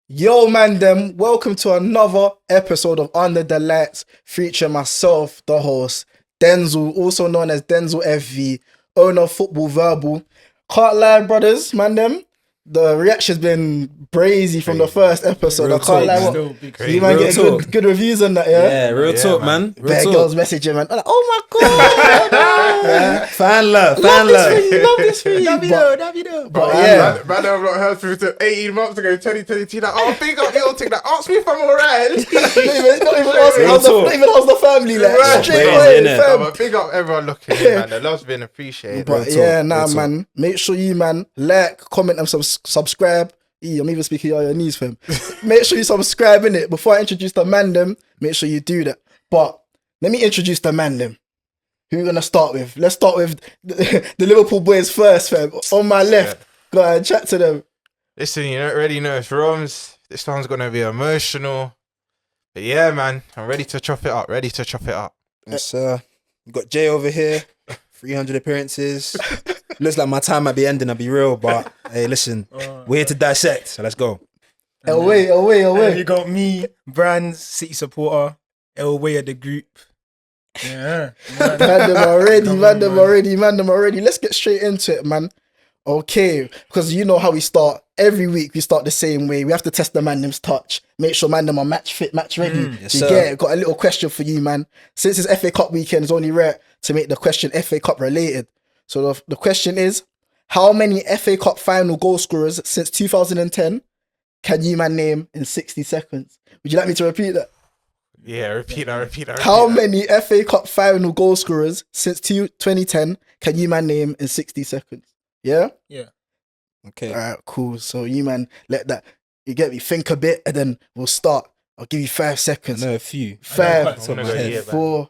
Yo, man, welcome to another episode of Under the Lights, featuring myself, the host, Denzel, also known as Denzel FV, owner of Football Verbal. Can't lie, brothers, man, the reaction's been brazy from the first episode. Real I can't lie. You man get good reviews on that, yeah? Yeah, real talk, man. Bare girls messaging, man. I'm like, oh my God. Fan love. Love this for you. Davido. But yeah. Man, I've not heard from you 18 months ago, 2022. Like, oh, big up your thing. Like, ask me if I'm alright. not even how's the family, like, Right. straight away, fam. But big up everyone looking in, man. The love's been appreciated. But yeah, man. Make sure you, man, like, comment, and subscribe. I'm even speaking on your knees, fam. Make sure you subscribe, innit? Before I introduce the man, make sure you do that. But let me introduce the man, Who we gonna start with? Let's start with the Liverpool boys first, fam. On my left, go ahead, chat to them. Listen, you already know it's Roms. This one's gonna be emotional. But yeah, man, I'm ready to chop it up. Yes, sir. You got Jay over here, 300 appearances. Looks like my time might be ending, I'll be real, but hey, listen, we're here to dissect, so let's go. Away. You got me, Brands, City supporter, away at the group. Yeah. Man them already. Let's get straight into it, man. Okay, because you know how we start. Every week we start the same way. We have to test the man them's touch. Make sure man them are match fit, match ready. Yes, you sir. get it? Got a little question for you, man. Since it's FA Cup weekend, it's only rare to make the question FA Cup related. So the question is, how many FA Cup final goal scorers since 2010 can you man name in 60 seconds? Would you like me to repeat that? Yeah, repeat that. How many FA Cup final goal scorers since 2010 can you man name in 60 seconds? Yeah? Yeah. Okay. All right, cool. So you man, let that, you get me, think a bit and then we'll start. I'll give you 5 seconds. No, a few. 5, I'm gonna go here, 4,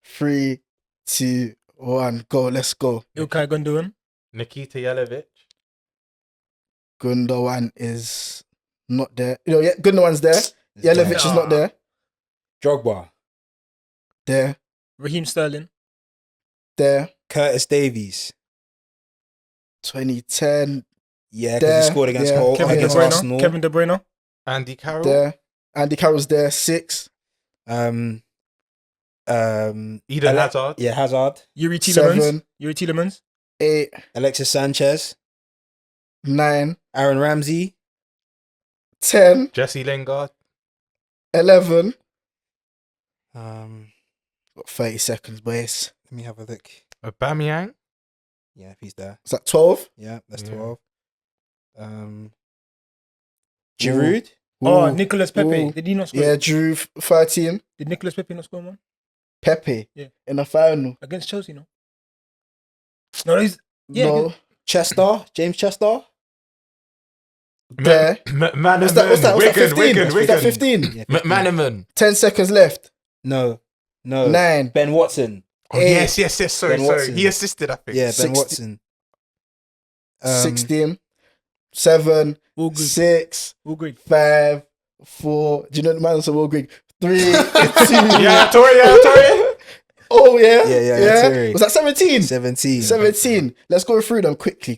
3, 2, 1, go. Let's go. Ilkay Gundogan. Nikita Jelavic. Gundogan is not there. You know, yeah, Gundogan's there. Jelavic is not there. Drogba. There. Raheem Sterling. There. Curtis Davies. 2010. Yeah, because he scored against Kevin De Arsenal. Bruyne. Kevin De Bruyne. Andy Carroll. There. Andy Carroll's there. 6. Eden Hazard. Yeah, Hazard. Yuri Tielemans. 7. Yuri Tielemans. 8. Alexis Sanchez. 9. Aaron Ramsey. 10. Jesse Lingard. 11. Let Got 30 seconds, boys. me have a look. Aubameyang. Yeah, if he's there. Is that 12? Yeah, that's Yeah. 12. Giroud. Oh, Ooh. Nicolas Pepe. Ooh. Did he not score? Yeah, Drew, 13. Did Nicolas Pepe not score one? Pepe. Yeah. In the final. Against Chelsea, no? No, he's... Yeah, No. Chester. James Chester. There. Manaman. What's that? 15? Is that 15? Yeah, Manaman. 10 seconds left. No. 9. Ben Watson. Oh, yes. Sorry. Ben Watson. He assisted, I think. Yeah, Ben 60. Watson. 16. 7. all good. 6. All good. 5. 4. Do you know the man also will Greg? 3. 2. Yeah, Torre. Oh, yeah. Yeah, Terry. Was that 17? 17. 17. Let's go through them quickly.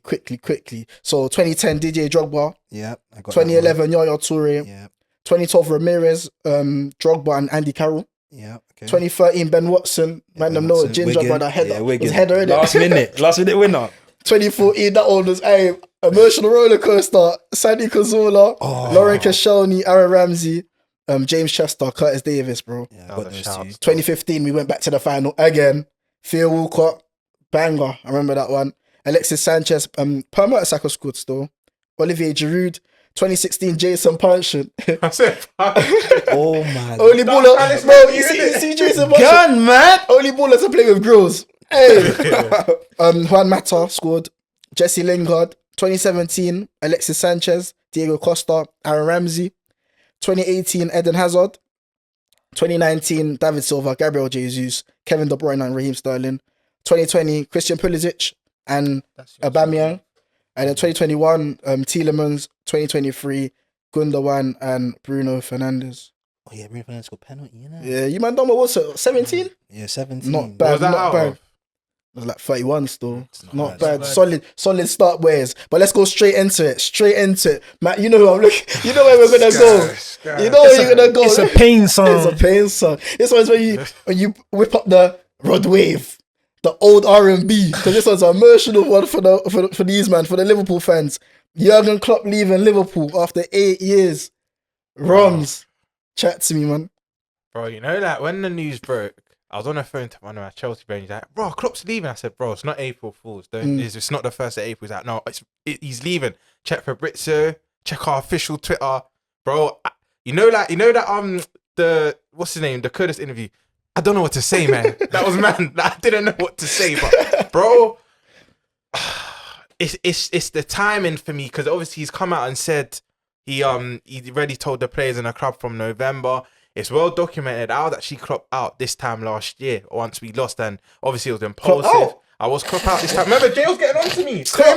So 2010, DJ Drogba. Yeah, I got 2011, Yaya Toure. that one. Yeah, 2012, Ramirez, Drogba and Andy Carroll. yeah. Okay. 2013, Ben Watson. Man, them know Ginger Wigan. brother header. Yeah, Was Wigan. header in it. Last minute winner. 2014, that one was a emotional roller coaster. Sandy Cazorla, Lauren Koscielny, Aaron Ramsey, James Chester, Curtis Davis, bro. Yeah, I That got was a those shout. two. 2015, we went back to the final again. Theo Walcott, banger. I remember that one. Alexis Sanchez, Per Mertesacker scored still. Olivier Giroud. 2016, Jason Puncheon. I said, Oh my Only That's baller. how this Bro, man you is. see Jason Puncheon? gun, man. Only baller to play with grills. Hey. Juan Mata scored. Jesse Lingard. 2017, Alexis Sanchez, Diego Costa, Aaron Ramsey. 2018, Eden Hazard. 2019, David Silva, Gabriel Jesus, Kevin De Bruyne and Raheem Sterling. 2020, Christian Pulisic and Aubameyang. And then 2021, Tielemans. 2023, Gundogan and Bruno Fernandes. Oh yeah, Bruno Fernandes got penalty, you know. Yeah, you man done what was it? 17? Yeah, 17. Not what bad, was that not out bad. of? was like 31 still. Not bad. bad. Solid start ways. But let's go straight into it. Matt, you know who I'm looking. You know where we're gonna go. You know where you're gonna go. It's a pain song. It's a pain song. This one's when you whip up the Rod Wave, the old RnB, because this one's an emotional one for these man, for the Liverpool fans. Jurgen Klopp leaving Liverpool after 8 years. Roms, chat to me, man. Bro, you know that when the news broke, I was on the phone to one of my Chelsea friends. He's like, bro, Klopp's leaving. I said, bro, it's not April Fool's. It's not the 1st of April. He's like, no, he's leaving. Check Fabrizio. Check our official Twitter. Bro, you know that the what's his name? The Curtis interview. I don't know what to say, man. That was man. I didn't know what to say, but bro, it's the timing for me, because obviously he's come out and said he already told the players in the club from November. It's well documented. I was actually Klopp out this time last year once we lost, and obviously it was impulsive. I was Klopp out this time. Remember, Jay was getting on to me. Don't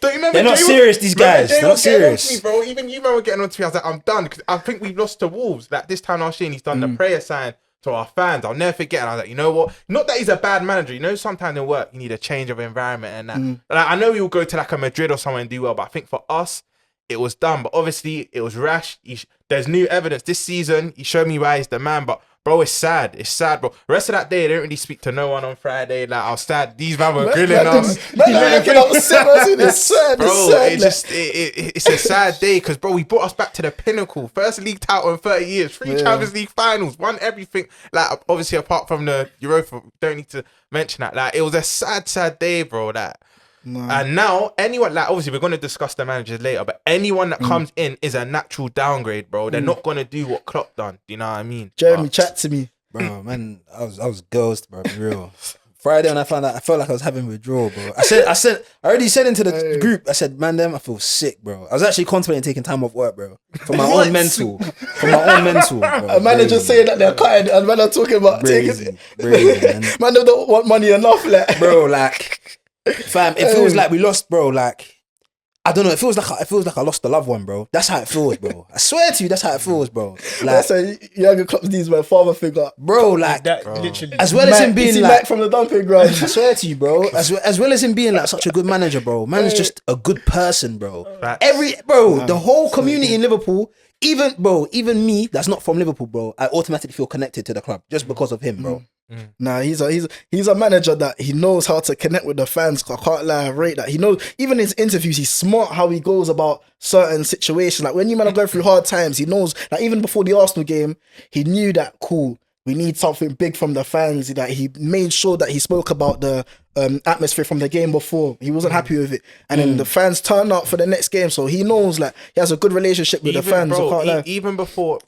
you remember? They're not serious, these guys. They're not serious. Me, bro. Even you remember getting on to me. I was like, I'm done, because I think we lost to Wolves like this time last year, and he's done the prayer sign to our fans. I'll never forget. And I was like, you know what? Not that he's a bad manager. You know, sometimes in work you need a change of environment and that. Like, I know we will go to like a Madrid or somewhere and do well, but I think for us, it was done. But obviously, it was rash. There's new evidence this season. He showed me why he's the man. But bro, it's sad. It's sad, bro. The rest of that day, I didn't really speak to no one on Friday. Like, I was sad. These men were grilling us. It's sad. Bro, It's sad. it's a sad day, because bro, we brought us back to the pinnacle. First league title in 30 years, 3 Champions League finals, won everything. Like, obviously apart from the Europa, don't need to mention that. Like, it was a sad day, bro. That. And now anyone, like, obviously we're going to discuss the managers later, but anyone that comes in is a natural downgrade, bro. They're not going to do what Klopp done. Do you know what I mean? Jeremy, chat to me. Bro, man, I was ghost, bro, be real. Friday when I found out, I felt like I was having withdrawal, bro. I already said into the group, I said, man, I feel sick, bro. I was actually contemplating taking time off work, bro. For my own mental. Bro. A manager saying that they're cutting, and man are talking about taking Crazy, man. Man don't want money enough, like. Bro, like, fam, it feels like we lost, bro. Like, I don't know. It feels like I lost a loved one, bro. That's how it feels, bro. I swear to you, that's how it feels, bro. Like, That's a Jurgen Klopp's needs my father figure. bro, like, That literally. as well as him being Mac like, from the dumping ground. I swear to you, bro. As well as him being like such a good manager, bro. Man's just a good person, bro. Facts. The whole community in Liverpool, even me, that's not from Liverpool, bro. I automatically feel connected to the club just because of him, bro. Nah, he's a manager that he knows how to connect with the fans. I can't lie, I rate that. He knows, even in his interviews, he's smart how he goes about certain situations. Like when you man are going through hard times, he knows, like even before the Arsenal game, he knew that, cool, we need something big from the fans. That he made sure that he spoke about the atmosphere from the game before. He wasn't happy with it, and then the fans turned up for the next game. So he knows, like, he has a good relationship with the fans. Bro, I can't lie.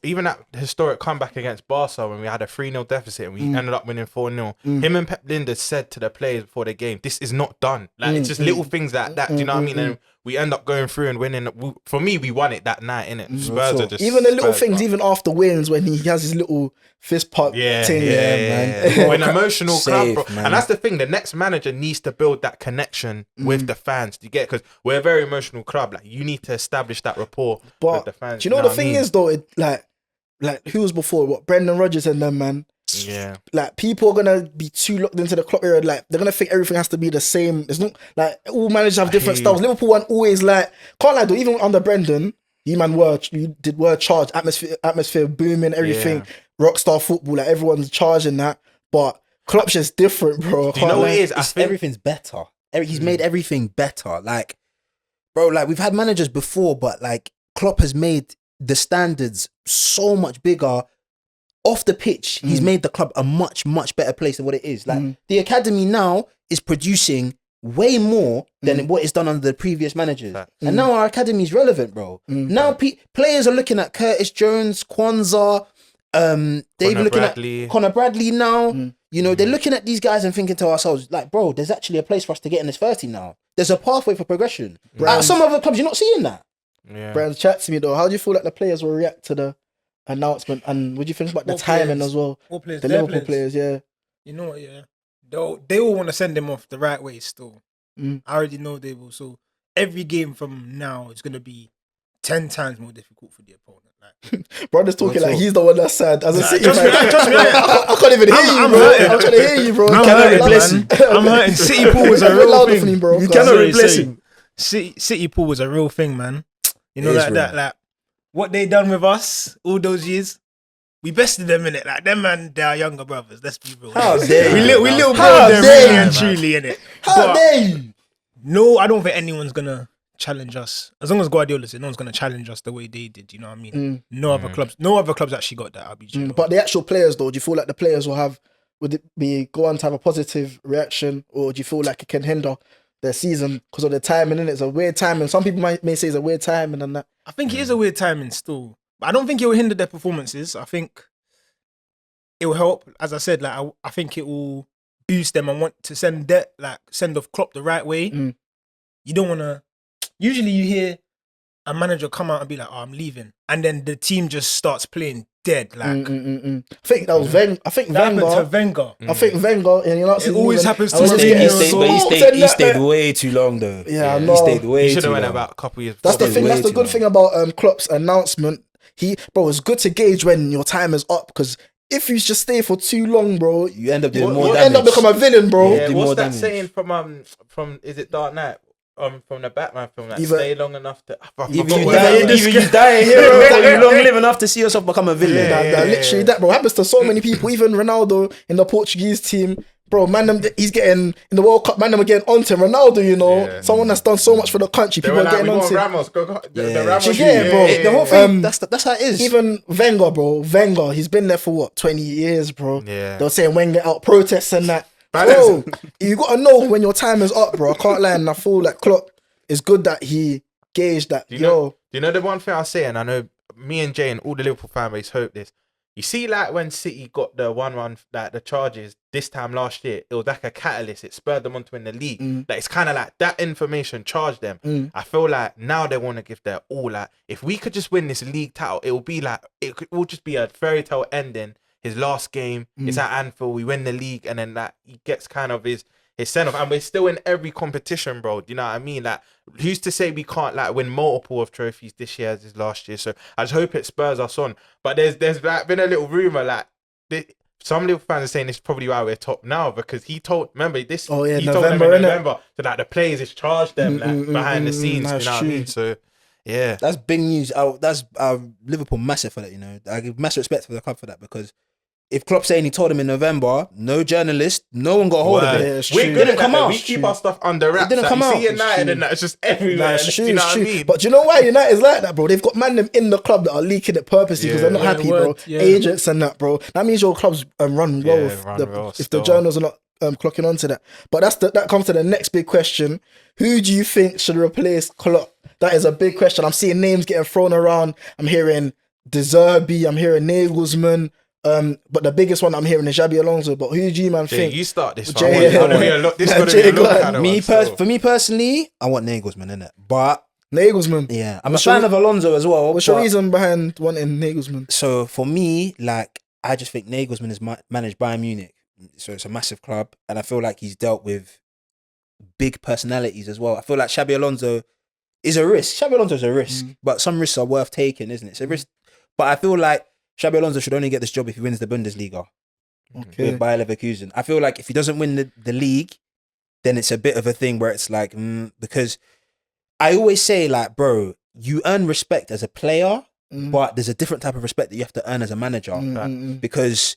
even that historic comeback against Barca when we had a 3-0 deficit and we ended up winning 4-0. Him and Pep Linders said to the players before the game, "This is not done." Like, it's just little things like that. Do you know what I mean? And we end up going through and winning. For me, we won it that night, innit? Spurs are just Even the little Spurs, things, bro. even after wins, when he has his little fist pump thing, man. We're an emotional club, Safe, bro. man. And that's the thing. The next manager needs to build that connection with the fans. Do you get? Because we're a very emotional club. Like, you need to establish that rapport with the fans. Do you know what the thing is though? Like who was before? What, Brendan Rodgers and them, man. Yeah. Like, people are gonna be too locked into the Klopp era. Like, they're gonna think everything has to be the same. There's not, like, all managers have different styles. Liverpool weren't always like, can't lie though. Even under Brendan, you were charged, atmosphere booming, everything, rockstar football. Like, everyone's charging that. But Klopp's just different, bro. Do you know what it is? I think Everything's better. He's made everything better. Like, bro, like, we've had managers before, but like, Klopp has made the standards so much bigger. Off the pitch, he's made the club a much, much better place than what it is. Like, the academy now is producing way more than what is done under the previous managers. And now our academy is relevant, bro. Now players are looking at Curtis Jones, Kwanzaa, they're even looking at Conor Bradley now. You know, they're looking at these guys and thinking to ourselves, like, bro, there's actually a place for us to get in this first team now. There's a pathway for progression. At some other clubs, you're not seeing that. Yeah. Brands, chat to me though. How do you feel like the players will react to the announcement, and what do you think about the timing as well? What players? The Liverpool players, yeah. You know what? Yeah, they all want to send him off the right way. Still, I already know they will. So every game from now is gonna be 10 times more difficult for the opponent. Like, Brother's talking like he's the one that's sad. As a City trust me, fan, trust me. I can't even hear you, I'm bro. hurting. I'm trying to hear you, bro. I'm Cannot hurting, replace man. you. I'm hurting. City Pool was A a bit real louder for me, thing. bro. You Go cannot on. replace him. City Pool was a real thing, man. You know, It is like real. that, like what they done with us all those years. We bested them in it, like them man. They are younger brothers. Let's be real. How dare we you? little How bro, them dare really you, and man. truly in it. How dare you? No, I don't think anyone's gonna challenge us. As long as Guardiola's in, no one's gonna challenge us the way they did. You know what I mean? No other clubs actually got that. But the actual players, though, do you feel like the players will have? Would it be go on to have a positive reaction, or do you feel like it can hinder their season because of the timing? And it's a weird timing. Some people may say it's a weird timing and that. I think it is a weird timing still, but I don't think it will hinder their performances. I think it will help. As I said, like I think it will boost them and want to send off Klopp the right way. You don't want to. Usually, you hear a manager come out and be like, "Oh, I'm leaving," and then the team just starts playing dead. Like I think that was Wenger. I think that happened to Wenger. Wenger. I think Wenger, and you're not. It always happens to I was Mourinho. just He getting stayed, smoked he and stayed that. way too long though. Yeah, I He know. stayed way He should too have went long. about a couple years. That's the Stayed thing. way That's the too good long. thing about Klopp's announcement. It's good to gauge when your time is up, because if you just stay for too long, bro, You end up doing What- more you what- damage. end up becoming a villain, bro. Yeah, do what's more that damage. saying from is it Dark Knight? From the Batman film, like Either- stay long enough to. I Either forgot you what die, it was. either you die a hero, or you long live enough to see yourself become a villain. Literally that, bro. Happens to so many people. Even Ronaldo in the Portuguese team, bro. Man, he's getting in the World Cup. Man, them are getting onto Ronaldo. You know, Yeah. someone that's done so much for the country. They People were are like, getting we want onto. Ramos. Go. The Yeah. Ramos. Do you get it, bro? The whole thing, Um, that's how it is. Even Wenger, bro. Wenger, he's been there for what, 20 years, bro. Yeah. They were saying Wenger out protests and that. But Bro, you gotta know when your time is up, bro. I can't lie, and I feel like Klopp is good that he gauged that. Do you know the one thing I'll say, and I know me and Jay and all the Liverpool fan base hope this. You see, like when City got the 1-1, like the charges this time last year, it was like a catalyst. It spurred them on to win the league. Like it's kind of like that information charged them. I feel like now they want to give their all. Like if we could just win this league title, it will be like it will just be a fairy tale ending. His last game, it's at Anfield. We win the league, and then that he gets kind of his send off, and we're still in every competition, bro. Do you know what I mean? Like, who's to say we can't like win multiple of trophies this year as is last year? So I just hope it spurs us on. But there's like been a little rumor like some Liverpool fans are saying this is probably why we're top now, because he told he told them in November, innit? November, so like the players has charged them like behind the scenes. You know that's what I true. mean? So yeah, That's big news. That's Liverpool massive for that. You know, I give massive respect for the club for that, because if Klopp saying he told him in November, no journalist, no one got hold of Word. it. Yeah, it's We're true. good Didn't at that, come though. out. We keep our stuff under wraps. didn't Like, come you out. see United and that, it's just everywhere. Nah, it's true, Do you know it's what true. I mean? But do you know why United's like that, bro? They've got man them in the club that are leaking it purposely because Yeah. they're not Yeah, happy, word, bro. yeah. Agents and that, bro. That means your club's run well Yeah, if, run the, well if the still. journals are not clocking onto that. But that comes to the next big question. Who do you think should replace Klopp? That is a big question. I'm seeing names getting thrown around. I'm hearing De Zerbi. I'm hearing Nagelsmann. But the biggest one I'm hearing is Xabi Alonso. But who do you, man, Jay, think? you start this one. Jay- I want to hear a lot. This Nah, going to Jay, be a go lot ahead. kind of one. So. For me personally, I want Nagelsmann in it, but Nagelsmann. yeah, I'm What's a fan your- of Alonso as well. What's your but- reason behind wanting Nagelsmann? So for me, like, I just think Nagelsmann has managed Bayern Munich, so it's a massive club, and I feel like he's dealt with big personalities as well. I feel like Xabi Alonso is a risk. Xabi Alonso is a risk, but some risks are worth taking, isn't it? It's a risk, but I feel like Xabi Alonso should only get this job if he wins the Bundesliga with Bayer Leverkusen. I feel like if he doesn't win the league, then it's a bit of a thing where it's like, because I always say, like, bro, you earn respect as a player, but there's a different type of respect that you have to earn as a manager, because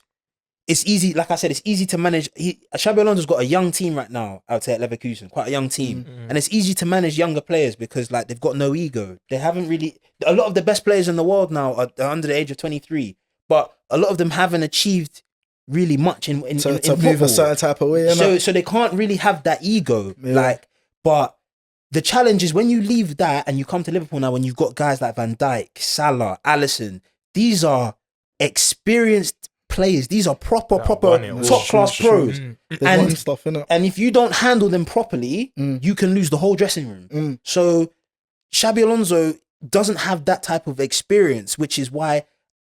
it's easy. Like I said, it's easy to manage. Xabi Alonso's got a young team right now out there at Leverkusen, quite a young team, and it's easy to manage younger players because, like, they've got no ego. They haven't really. A lot of the best players in the world now are under the age of 23, but a lot of them haven't achieved really much in To move football. a certain type of way. So they can't really have that ego. Yeah. Like, but the challenge is when you leave that and you come to Liverpool now, when you've got guys like Van Dijk, Salah, Alisson, these are experienced players. These are proper won it all. top class True, pros. They've And- won stuff, innit? And if you don't handle them properly, you can lose the whole dressing room. So Xabi Alonso doesn't have that type of experience, which is why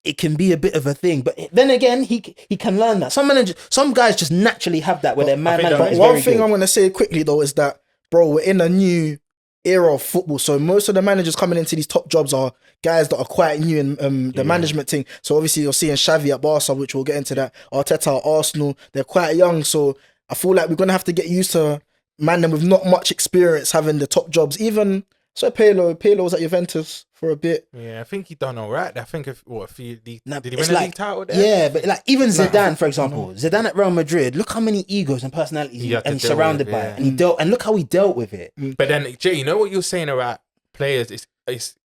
it can be a bit of a thing. But then again, he can learn that. Some guys just naturally have that where their think management that is One very thing good. I'm going to say quickly, though, is that, bro, we're in a new era of football. So most of the managers coming into these top jobs are guys that are quite new in the management thing. So obviously you're seeing Xavi at Barca, which we'll get into that. Arteta at Arsenal, they're quite young. So I feel like we're gonna have to get used to man with not much experience having the top jobs. Even so, Pirlo was at Juventus for a bit. Yeah, I think he done all right. I think if he did he It's win a like- league title there? Yeah, but like even Zidane, for example, Zidane at Real Madrid. Look how many egos and personalities He had to and deal surrounded with, by yeah. it, and he dealt. And look how he dealt with it. But then, Jay, you know what you're saying about players is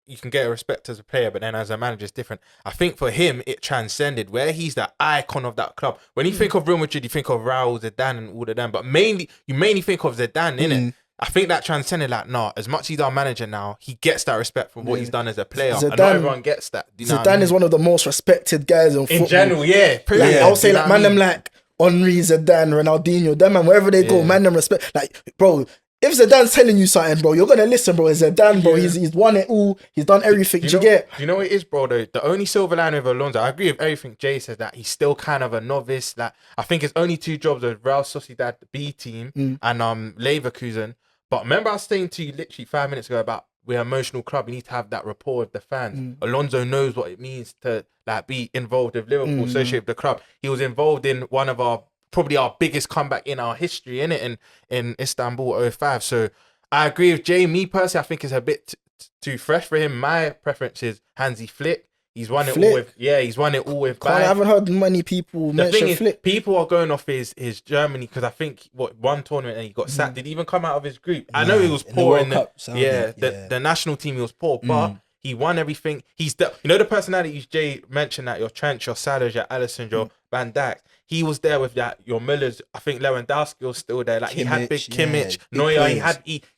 you can get a respect as a player, but then as a manager, it's different. I think for him, it transcended where he's the icon of that club. When you think of Real Madrid, you think of Raul, Zidane, and all of them, but you mainly think of Zidane, innit? I think that transcended, like, as much as he's our manager now, he gets that respect for what he's done as a player. And not everyone gets that. You know Zidane is one of the most respected guys in football. in general, yeah. Like, I would say, like, man, them like Henry, Zidane, Ronaldinho, them man, wherever they go, man, them respect. Like, bro, if Zidane's telling you something, bro, you're gonna listen, bro. It's Zidane, bro. He's won it all. He's done everything. Do you get? You know what it is, bro? Though the only silver lining with Alonso, I agree with everything Jay says, that he's still kind of a novice. Like, I think his only 2 jobs are Real Sociedad B team and Leverkusen. But remember, I was saying to you literally 5 minutes ago about we're an emotional club. We need to have that rapport with the fans. Alonso knows what it means to like be involved with Liverpool, associated with the club. He was involved in one of probably our biggest comeback in our history, in Istanbul 05. So I agree with Jay. Me personally, I think it's a bit too fresh for him. My preference is Hansi Flick. He's won it all with. Yeah, he's won it all with. I haven't heard many people The mention thing is, Flick. people are going off his Germany because I think one tournament and he got sacked. Did he even come out of his group? I know he was in the poor World in the Cup, sounded, the national team. He was poor, but he won everything. He's the the personalities Jay mentioned, that your Trent, your Salah, your Alisson, your Van Dijk. He was there with that. Your Müllers, I think Lewandowski was still there. Like he had big Kimmich, Neuer.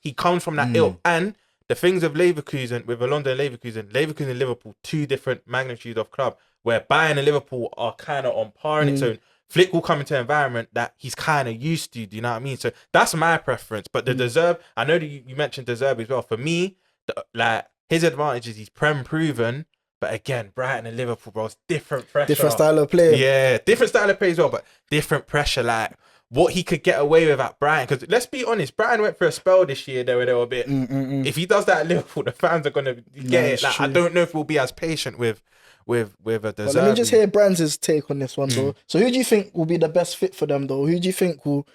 He comes from that ilk. And the things of Leverkusen, with Alonso and Leverkusen and Liverpool, 2 different magnitudes of club, where Bayern and Liverpool are kind of on par in its own. Flick will come into an environment that he's kind of used to. Do you know what I mean? So that's my preference. But the Deserve, I know that you mentioned Deserve as well. For me, like his advantage is he's Prem proven. But again, Brighton and Liverpool, bro, it's different pressure. Different style of play. Yeah, different style of play as well, but different pressure. Like what he could get away with at Brighton. Because let's be honest, Brighton went for a spell this year where they were a bit. If he does that at Liverpool, the fans are gonna get it. Like, I don't know if we'll be as patient with a Deserve. Well, let me just hear Brands' take on this one, though. So who do you think will be the best fit for them, though? Who do you think will,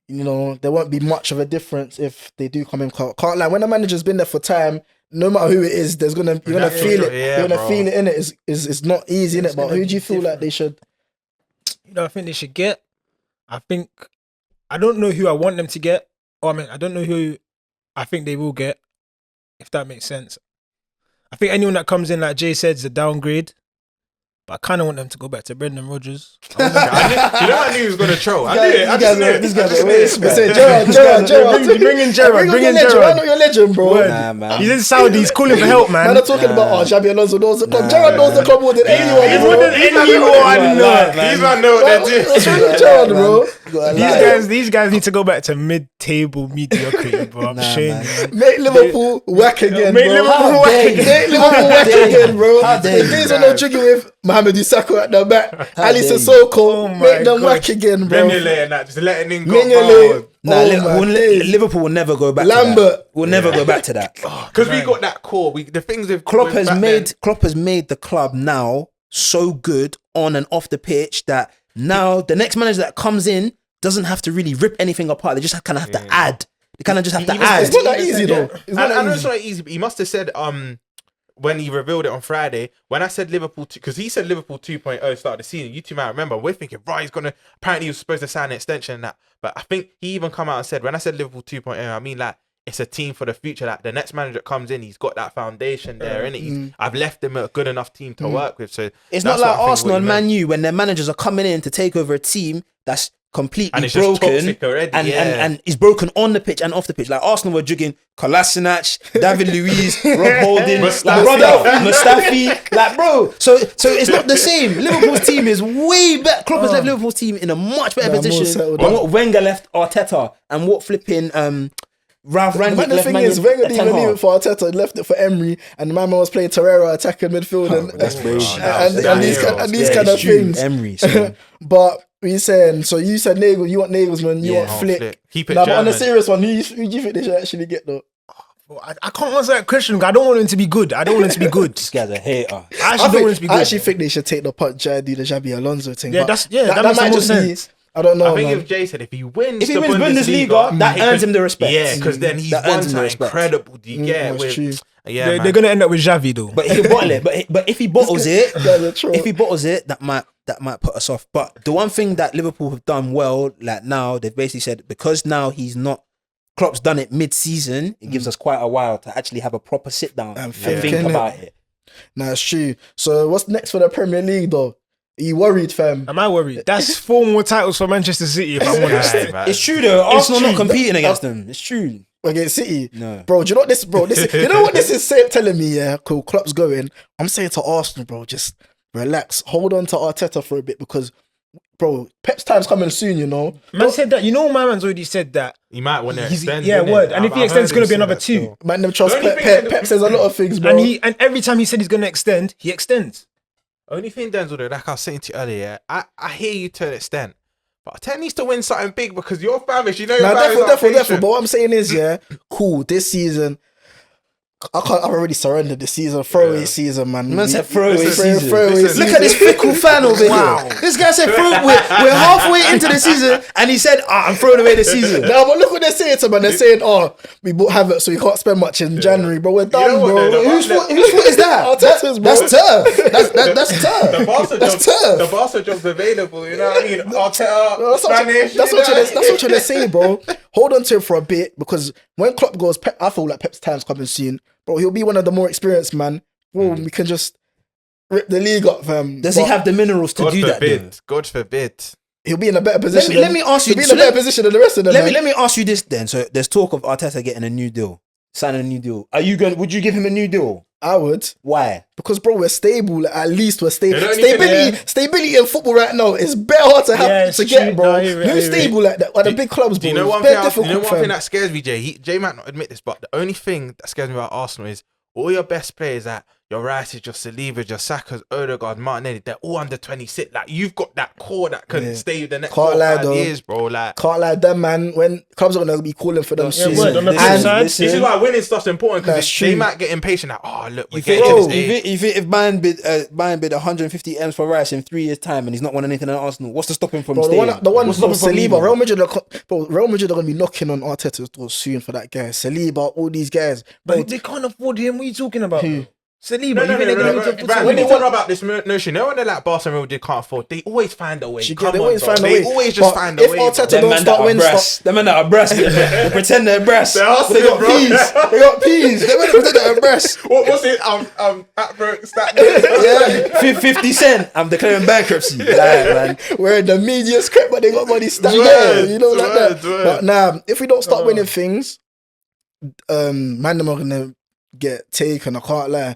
there won't be much of a difference if they do come in? Can't like when the manager's been there for time. No matter who it is, you're gonna feel it. Yeah, you're gonna bro. feel it in it. It's not easy in it. But who do you feel like they should? I think they should get. I don't know who I want them to get. I don't know who I think they will get, if that makes sense. I think anyone that comes in, like Jay said, is a downgrade. But I kind of want them to go back to Brendan Rodgers. I knew he was going to troll. I knew it. I just knew it. This guy's I just a knew it. waste, man. Say Gerrard. Bring in Gerrard. Bring in Gerrard. You're a legend, bro. Nah, man. He's in Saudi. He's calling for help, man. Man, I'm talking about Xabi Alonso knows the club. Gerrard knows the club more than anyone. He's bro. more than anyone. These man know what they're doing. What's wrong with Gerrard, bro? These guys need to go back to mid-table mediocrity, bro. I'm showing you. Make Liverpool whack again, Make bro. Liverpool whack again. Make Liverpool whack again, bro. How dare The you, days when they're drinking with Mohamed Isako at the back, Ali dare you. Sissoko, Oh my make them God. whack again, bro. Mignolet and that, just letting in Mignolet. Nah, Oh, my days. Liverpool will never go back Lambert. to that. We'll never go back to that. Because we got that core. The things with Klopp has back made then- Klopp has made the club now so good on and off the pitch that now the next manager that comes in doesn't have to really rip anything apart. They just kind of have to add. They kind of just have to add. It's not that easy, though. It's not I know that it's easy. not easy, but he must have said when he revealed it on Friday, when I said Liverpool, because he said Liverpool 2.0 started the season. You two might remember. We're thinking, right, he's gonna. Apparently, he was supposed to sign an extension and that. But I think he even come out and said, when I said Liverpool 2.0, I mean like it's a team for the future. Like the next manager that comes in, he's got that foundation there, innit? I've left him a good enough team to work with. So It's that's not what like I think Arsenal what and he meant. Man U when their managers are coming in to take over a team that's completely And it's just broken toxic already, and is broken on the pitch and off the pitch. Like Arsenal were jigging Kolasinac, David Luiz, Rob Holding, Mustafi. Mustafi. Like, bro, so it's not the same. Liverpool's team is way better. Klopp has left Liverpool's team in a much better Nah, more position settled than down. what Wenger left Arteta and what flipping Ralph Rangnick But the left thing Man is, U Wenger at didn't Ten even leave it Hag. for Arteta. He left it for Emery, and the man was playing Torreira attacking midfield and that's crazy. and these kind of Yeah, things. it's true. Emery, so. But What you saying? So you said Nagel, you want Nagelsmann, you Yeah. want Oh, Flick. Keep it Nah, but on German. the serious one, who do you think they should actually get though? I can't answer that question. I don't want him to be good. I don't want him to be good. This guy's a hater. I actually don't want him to be good. I actually think they should take the punch and do the Xabi Alonso thing. Yeah, but that makes might more just be. sense. I don't know, I think man. if Jay said if he wins If he the wins Bundesliga, that he earns could- him the respect. Yeah, because then he's That won earns him the something respect. incredible. Do you get that's with? true. Yeah, They're man. gonna end up with Xavi though. But he'll bottle it. But if he bottles it, Guys are troll. if he bottles it, that might put us off. But the one thing that Liverpool have done well, like now, they've basically said because now he's not. Klopp's done it mid-season. It gives us quite a while to actually have a proper sit down and think innit? about it. Nah, it's true. So what's next for the Premier League though? Are you worried, fam? Am I worried? That's 4 more titles for Manchester City. If I'm honest. Aye, man. It's true though. Arsenal true. not competing against them. It's true. Against City? No. Bro, do you know what this, bro? You know what this is telling me, yeah? Cool, Klopp's going. I'm saying to Arsenal, bro, just relax. Hold on to Arteta for a bit because, bro, Pep's time's coming soon, you know? Man said that. You know, my man's already said that. He might want to extend. Yeah, innit? word. And if he I've extends, it's heard gonna be him say another that 2. still. Man, them trust The only Pep. thing Pep says a lot of things, bro. And every time he said he's gonna extend, he extends. Only thing, Denzel, though, like I was saying to you earlier, I hear you to an extent, but Arteta needs to win something big because you're famished. You know, Nah, your therefore. But what I'm saying is, yeah, cool. This season, I've already surrendered this season. Throwaway season, man. Man said throwaway season. Throwaway Listen, Look at this fickle fan over here. This guy said we're halfway into the season and he said, I'm throwing away the season. No, but look what they're saying to man. They're saying, we bought Havertz, so you can't spend much in January, but we're done, know what, bro. though, Whose foot is that? Arteta's, bro. That's tough. That's tough. The Barca That's job, tough. the Barca job's available. You know what I mean? Arteta, That's what Spanish. that's you what know? I'm trying to say, bro. Hold on to him for a bit because when Klopp goes, I feel like Pep's time's coming soon, bro. He'll be one of the more experienced man. Bro, we can just rip the league up, fam. Does he have the minerals to God do that? forbid. Though? God forbid. He'll be in a better position. let me ask you- He'll be in so a better let- position than the rest of them. Let me ask you this then. So there's talk of Arteta getting a new deal, signing a new deal. Would you give him a new deal? I would. Why? Because, bro, we're stable. Like, at least we're stable. They don't need to- Stability in football right now is better hard to have Yeah, it's to get, true. bro. No, I hear it, Who's stable like that? Are the big clubs, bro? Do you know It's one very thing? difficult, You know one fam. thing that scares me, Jay. Jay might not admit this, but the only thing that scares me about Arsenal is all your best players that your Rice, your Saliba, your Saka's, Odegaard, Martinelli, they're all under 26. Like you've got that core that can stay the next Can't 4 or lie, 5 though. years, bro. Like Can't lie, them man. When clubs are gonna be calling for them Yeah, soon. word, on the flip And side, this is why winning stuff's important That's because true. they might get impatient. Like, oh look, we're You getting think, to Bro, this age. you think if Bayern bid 150 M's for Rice in 3 years' time and he's not won anything at Arsenal, what's to stop him from Bro, staying? the one What's for to stop him from Saliba, leaving? Real Madrid are gonna be knocking on Arteta's door soon for that guy. Saliba, all these guys. Bro, But they can't afford him. What are you talking about? Who? Saliba. No, you think they're gonna need to put Brad, some- we need to talk about this notion. You know when they're like Barcelona they can't afford, they always find a way. They Come on, always bro. find a They way. always just But find a if way. Arteta bro. don't start winning stuff, Them men that are breast. They pretend they're breast. They're hustling, They got bro. peas. They got peas. They men that pretend they're breast. What was it? At Broke stat. Yeah, 50 cent. I'm declaring bankruptcy. Like, man. we're in the media script, but they got money stacked Word, there, you know, like that. word. But nah, if we don't start winning things, man, them are gonna get taken. I can't lie.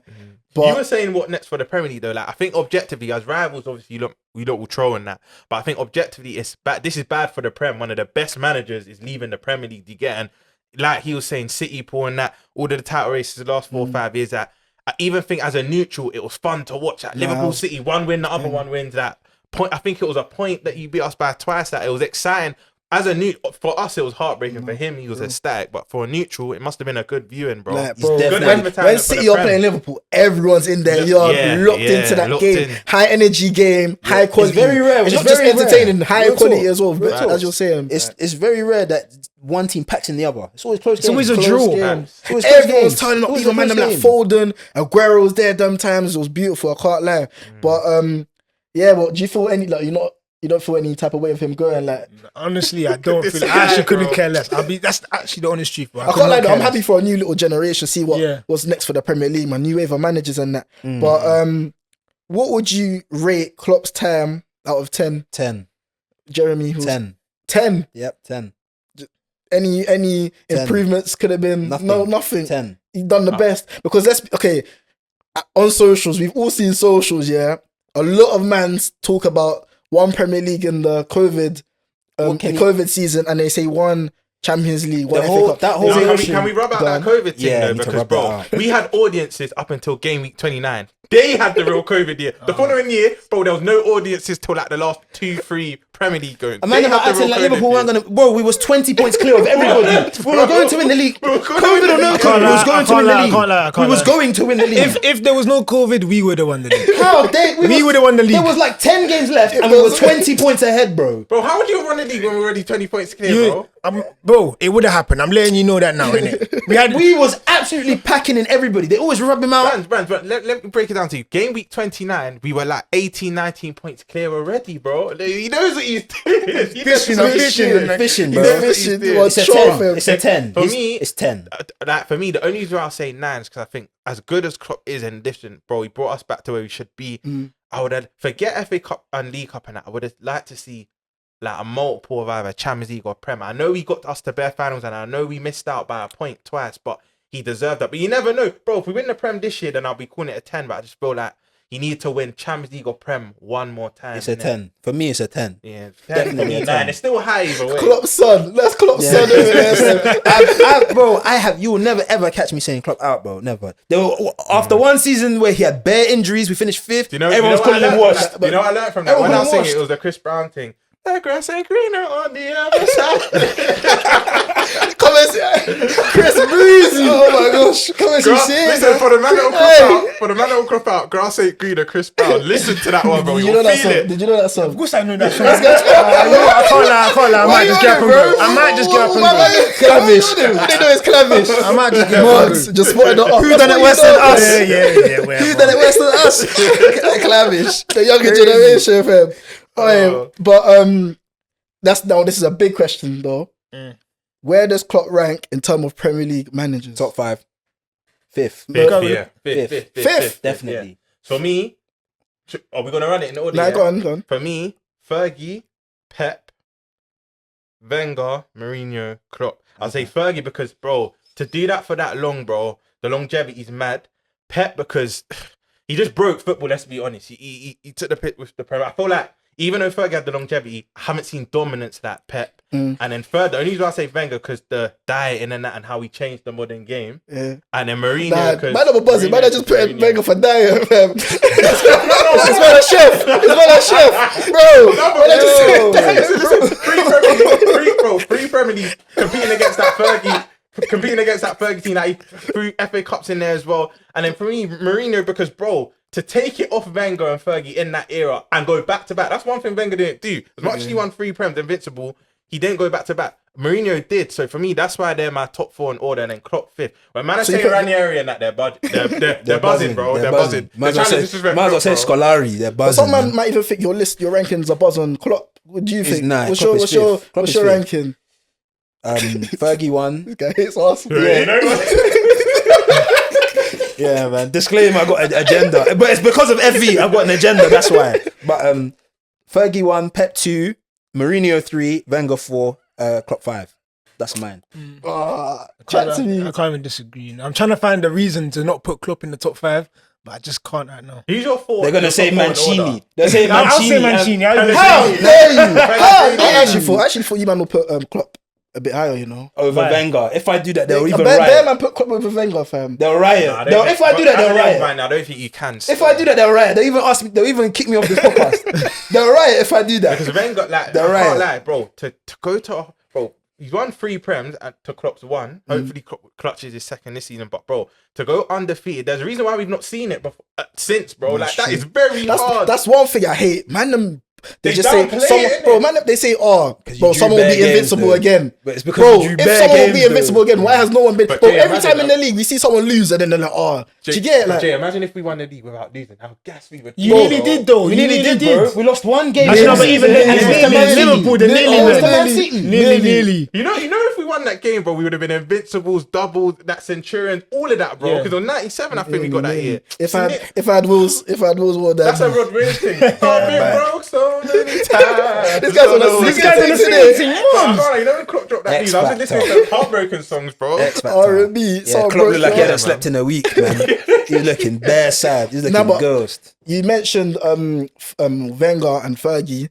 But You were saying what next for the Premier League though? Like I think objectively, as rivals, obviously we don't will troll on that. But I think objectively, it's bad. This is bad for the Prem. One of the best managers is leaving the Premier League. You get, and like he was saying, City pulling that all of the title races the last 4 or 5 years. That I even think as a neutral, it was fun to watch. That Liverpool, City, one win, the other one wins. That point, I think it was a point that you beat us by twice. That it was exciting. As a for us, it was heartbreaking. For him, he was ecstatic. But for a neutral, it must have been a good viewing, bro. like, bro, definitely- when advertising for City the are Prem. playing Liverpool, everyone's in their yard, Yeah, locked yeah, into that locked game. in. High energy game, high quality. very rare. It's It's not just very rare. entertaining, high Real quality talk. as well. Real talk. As you're saying, It's very rare that one team packs in the other. It's always close. It's always a games. draw. games. It's always close Everyone's games. turning up. Always Even a man, them close like game. Foden, Aguero was there. Them times it was beautiful. I can't lie. But yeah. But do you feel any like you don't feel any type of way of him going like? Honestly, I don't This feel. I guy, actually couldn't bro. care less. That's actually the honest truth. Bro. I can't lie though, I'm happy for a new little generation. See Yeah. what's next for the Premier League, man. New wave of managers and that. But what would you rate Klopp's time out of 10? 10. Jeremy, who's 10. 10. Yep, 10. Any 10. improvements could have been Nothing. no nothing. 10. He done the best because on socials we've all seen socials. Yeah, a lot of mans talk about one Premier League in the COVID COVID season, and they say one Champions League, one The FA whole- Cup. that whole Is it- Now, can we rub out that COVID thing Yeah, though? you need to Because rub that bro, out. we had audiences up until game week 29. They had the real COVID year. The following year, bro, there was no audiences till like the last 2-3 Premier League going. A man about acting like Liverpool weren't gonna. Bro, we was 20 points clear of everybody. We were going to win the league. COVID or no COVID, we was going to win the league. We was going to win the league. If there was no COVID, we would have won the league. How? We would have won the league. There was like 10 games left and we were 20 points ahead, bro. Bro, how would you have won the league when we were already 20 points clear, bro? Bro, it would have happened. I'm letting you know that now, innit? We was absolutely packing in everybody. They always rub him out. Brands, let me break it down to you. Game week 29, we were like 18, 19 points clear already, bro. He knows what he's doing. Fishing, bro. It's a 10. For me, it's 10. Like for me, the only reason I'll say 9 is because I think as good as Klopp is in addition, bro, he brought us back to where we should be. I would have forget FA Cup and League Cup and that. I would have liked to see like a multiple of either Champions League or Premier. I know he got us to bare finals and I know we missed out by a point twice, but he deserved that. But you never know, bro. If we win the Prem this year, then I'll be calling it a 10. But I just feel like he needed to win Champions League or Prem one more time. It's a 10. For me, it's a 10. Yeah, 10 Definitely a 10. It's still high either way. Klopp's son. Let's Klopp's son over there. Bro, you will never ever catch me saying Klopp out, bro. Never. After one season where he had bare injuries, we finished 5th. Everyone's calling him washed. You know what I learned from that? When I was singing, it was the Chris Brown thing. The grass ain't greener on the other side. Come and see Chris Breezy. Oh my gosh. Come and see shit. Listen, for the man that will crop out, grass ain't greener, Chris Brown. Listen to that one, bro. Did you know that song? Did you know that song? Of course I know that song. I can't lie. I might just get up and go. I might just get up and go. Clavish. They know it's Clavish. I might just get up and go. Just spotted it up. Who done it worse than us? Yeah. Who done it worse than us? Clavish. The younger generation, fam. But this is a big question though. Where does Klopp rank in terms of Premier League managers? Top 5. 5th. Fifth, definitely. Yeah. For me, are we gonna run it in order? Nah, go on. For me, Fergie, Pep, Wenger, Mourinho, Klopp. I'll say Fergie because, bro, to do that for that long, bro, the longevity's mad. Pep because he just broke football. Let's be honest. He took the pit with the Premier. I feel like even though Fergie had the longevity, I haven't seen dominance like Pep. And then third, the only reason I say Wenger because the dieting and that and how he changed the modern game. Yeah. And then Mourinho because man, I'm buzzing. Man, I just put Wenger for diet, fam. It's not a chef. Bro. Free Premier League competing against that Fergie team, that threw FA Cups in there as well. And then for me, Mourinho because, bro, to take it off Wenger and Fergie in that era and go back to back, that's one thing Wenger didn't do. As much as he won 3 Prems, invincible, he didn't go back to back. Mourinho did. So for me, that's why they're my top 4 in order. And then Klopp 5th. When man, I say Ranieri and that, they're buzzing, bro. They're buzzing. Might as well say Scolari. They're buzzing. Some man might even think your rankings are buzz on Klopp. What do you think? Nah, what's your ranking? Fergie 1. This guy hates Arsenal. Yeah, man. Disclaimer, I got an agenda. But it's because of FV, I've got an agenda, that's why. But Fergie 1, Pep 2, Mourinho 3, Wenger 4, Klopp 5. That's mine. I can't even disagree. I'm trying to find a reason to not put Klopp in the top 5, but I just can't right now. Who's your 4? They're going to say Mancini. They'll say Mancini. I'll say Mancini. How dare you? I actually thought you man will put Klopp a bit higher, you know. Over Wenger. If I do that, they'll even riot. riot. Man put Klopp over Wenger, fam. They'll riot. If I do that, they'll riot. I don't think you can. If I do that, they'll riot. They'll even ask me. They'll even kick me off this podcast. They'll riot if I do that. Because Wenger, they'll riot. I can't lie, bro. To go to, bro, he's won 3 Prems to Klopp's 1. Hopefully, Klopp clutches his 2nd this season. But bro, to go undefeated, there's a reason why we've not seen it before since, bro. Like that is very hard. That's one thing I hate, man. They just say, they say, bro, someone will be invincible again. But it's because if someone will be invincible again, why has no one been? Bro, every time in the league, we see someone lose and then they're like, do you get it? Like, Jay, imagine if we won the league without losing, how gas we would. You nearly did, though. We nearly did, bro. We lost 1 game. But even Liverpool, they're nearly. You know, if we won that game, bro, we would have been invincibles, doubles, that Centurion, all of that, bro. Because on 97, I think we got that year. If I had Wolves, more than that's a Rod Williams thing. I've been broke so many times. This guy's on a singing. You know when Klopp dropped that news? I was listening to heartbroken songs, bro. Yeah, RnB. Klopp looked like he hadn't slept in a week, man. He was looking bare sad. He was looking ghost. You mentioned Wenger and Fergie,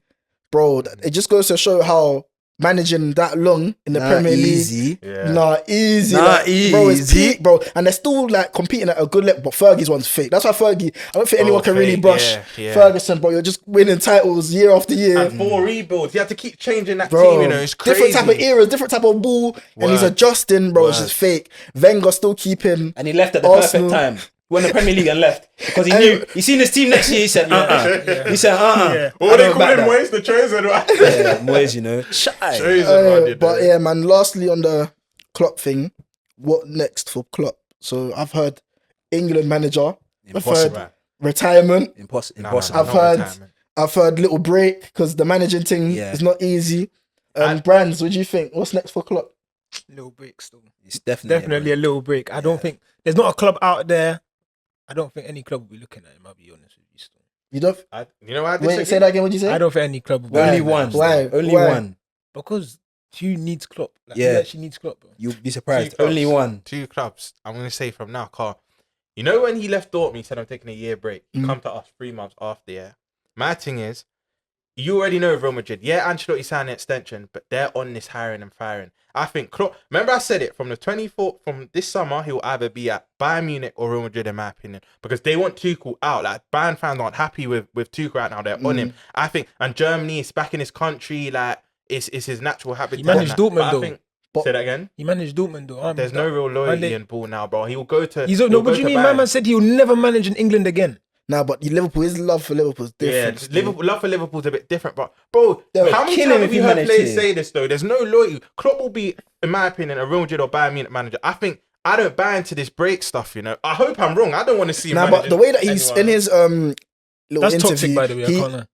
bro. It just goes to show how managing that long in the Premier League. Easy. Yeah. Nah, easy. Nah, Bro, it's easy. peak, bro. And they're still like competing at a good level, but Fergie's one's fake. That's why Fergie, I don't think anyone can really fake, brush yeah. Ferguson, bro. You're just winning titles year after year. And 4 rebuilds. You have to keep changing that Bro, team, you know. It's crazy. different type of eras, different type of ball, and he's Word. adjusting, bro. It's Word. just fake. Wenger still keeping. And he left at the Arsenal. perfect time. Won the Premier League and left because he knew he seen his team next year. He said, He said, Yeah. What they call him, Moyes? The chosen one. Yeah, Moyes, you know. Shy. Chosen one, you But know. yeah, man. Lastly, on the Klopp thing, what next for Klopp? So I've heard England manager. Impossible. I've heard retirement. Impossible. No, Impossible. I've no heard- retirement. I've heard little break because the managing thing Yeah. is not easy. Brands, what do you think? What's next for Klopp? Little break still. It's definitely A little break. I don't think there's not a club out there. I don't think any club will be looking at him. I'll be honest with you. Still, You don't. You know what I Wait, disagree? say that again. What did you say? I don't think any club will be only looking at one. him. Why? Only Why? one. Because who needs Klopp? Like, Yeah. who actually needs Klopp, bro? You'll be surprised. Two clubs. Only one. 2 clubs. I'm going to say from now, Carl. You know when he left Dortmund, he said, I'm taking a year break. He come to us 3 months after, yeah. My thing is, you already know Real Madrid. Yeah, Ancelotti signed an extension, but they're on this hiring and firing. I think Klopp, remember I said it, from the 24th, from this summer, he will either be at Bayern Munich or Real Madrid, in my opinion, because they want Tuchel out. Like, Bayern fans aren't happy with Tuchel right now. They're on him. I think, and Germany is back in his country, like, it's his natural habitat. He managed and that. Dortmund, But I though. think, But- say that again? He managed Dortmund, though. There's no real loyalty in ball now, bro. He will go to. He's he'll no. go What do you to mean? My Bayern. man said he will never manage in England again. Nah, but Liverpool, his love for Liverpool is Yeah, different. Liverpool, love for Liverpool's a bit different, but bro, They would how many kill times him have if we he heard managed players here. say this though? There's no loyalty. Klopp will be, in my opinion, a Real Madrid or Bayern Munich manager. I think I don't buy into this break stuff. You know, I hope I'm wrong. I don't want to see him. Nah, but managing the way that he's anyone in else. his little That's interview, toxic, by the way. I can't lie.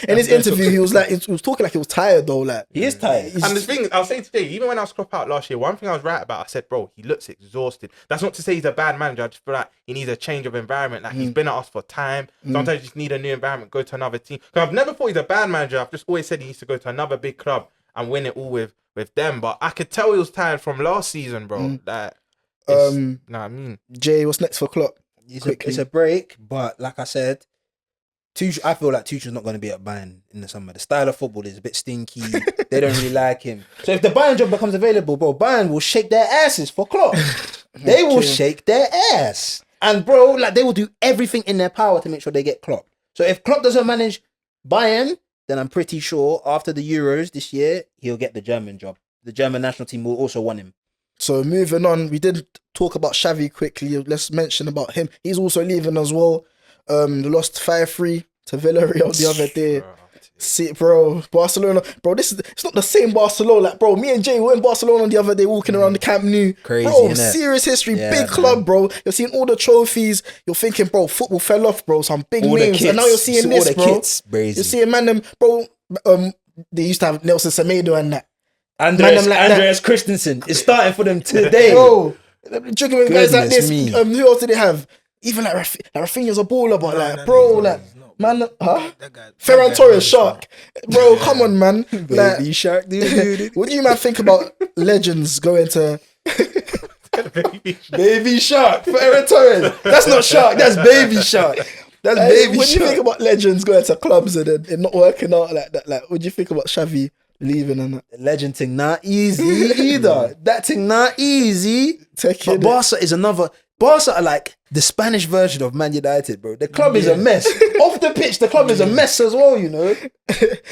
in his interview, he was like, he was talking like he was tired though. Like, He is tired. he's- And the thing, I'll say today, even when I was Klopp out last year, one thing I was right about, I said, bro, he looks exhausted. That's not to say he's a bad manager. I just feel like he needs a change of environment. Like, he's been at us for time. Sometimes you just need a new environment, go to another team. Because I've never thought he's a bad manager. I've just always said he needs to go to another big club and win it all with them. But I could tell he was tired from last season, bro. Like, know what I mean? Jay, what's next for Klopp? It's a break, but like I said, I feel like Tuchel's not going to be at Bayern in the summer. The style of football is a bit stinky. They don't really like him. So if the Bayern job becomes available, bro, Bayern will shake their asses for Klopp. They will shake their ass. And bro, like they will do everything in their power to make sure they get Klopp. So if Klopp doesn't manage Bayern, then I'm pretty sure after the Euros this year, he'll get the German job. The German national team will also want him. So moving on, we did talk about Xavi quickly. Let's mention about him. He's also leaving as well. They lost 5-3 to Villarreal the other day. See, bro, Barcelona, bro. It's not the same Barcelona. Like, bro, me and Jay were in Barcelona the other day, walking around the Camp Nou. Crazy, bro. innit? Serious history, Yeah, big man. club, bro. You're seeing all the trophies. You're thinking, bro, football fell off, bro. Some big All the names, kits. and now you're seeing All this, the bro. kits. Crazy. You're seeing man, them, bro. They used to have Nelson Semedo and that. Andreas Christensen is starting for them today. Bro, drinking with guys like Goodness this. me. Who else did they have? Even like Rafinha's a baller, but like, bro, like, man, That guy. Ferran Torres, shark, bro. Come on, man. Like, Baby shark, dude. what do you man think about legends going to Baby shark, Ferran Torres. That's not shark. That's baby shark. That's baby What do you think shark. about legends going to clubs and then it not working out like that? Like, what do you think about Xavi leaving and that? Legend thing not easy either. That thing not easy. Taking But it. Barca is another. Barca are like the Spanish version of Man United, bro. The club is a mess. Off the pitch, the club is a mess as well, you know.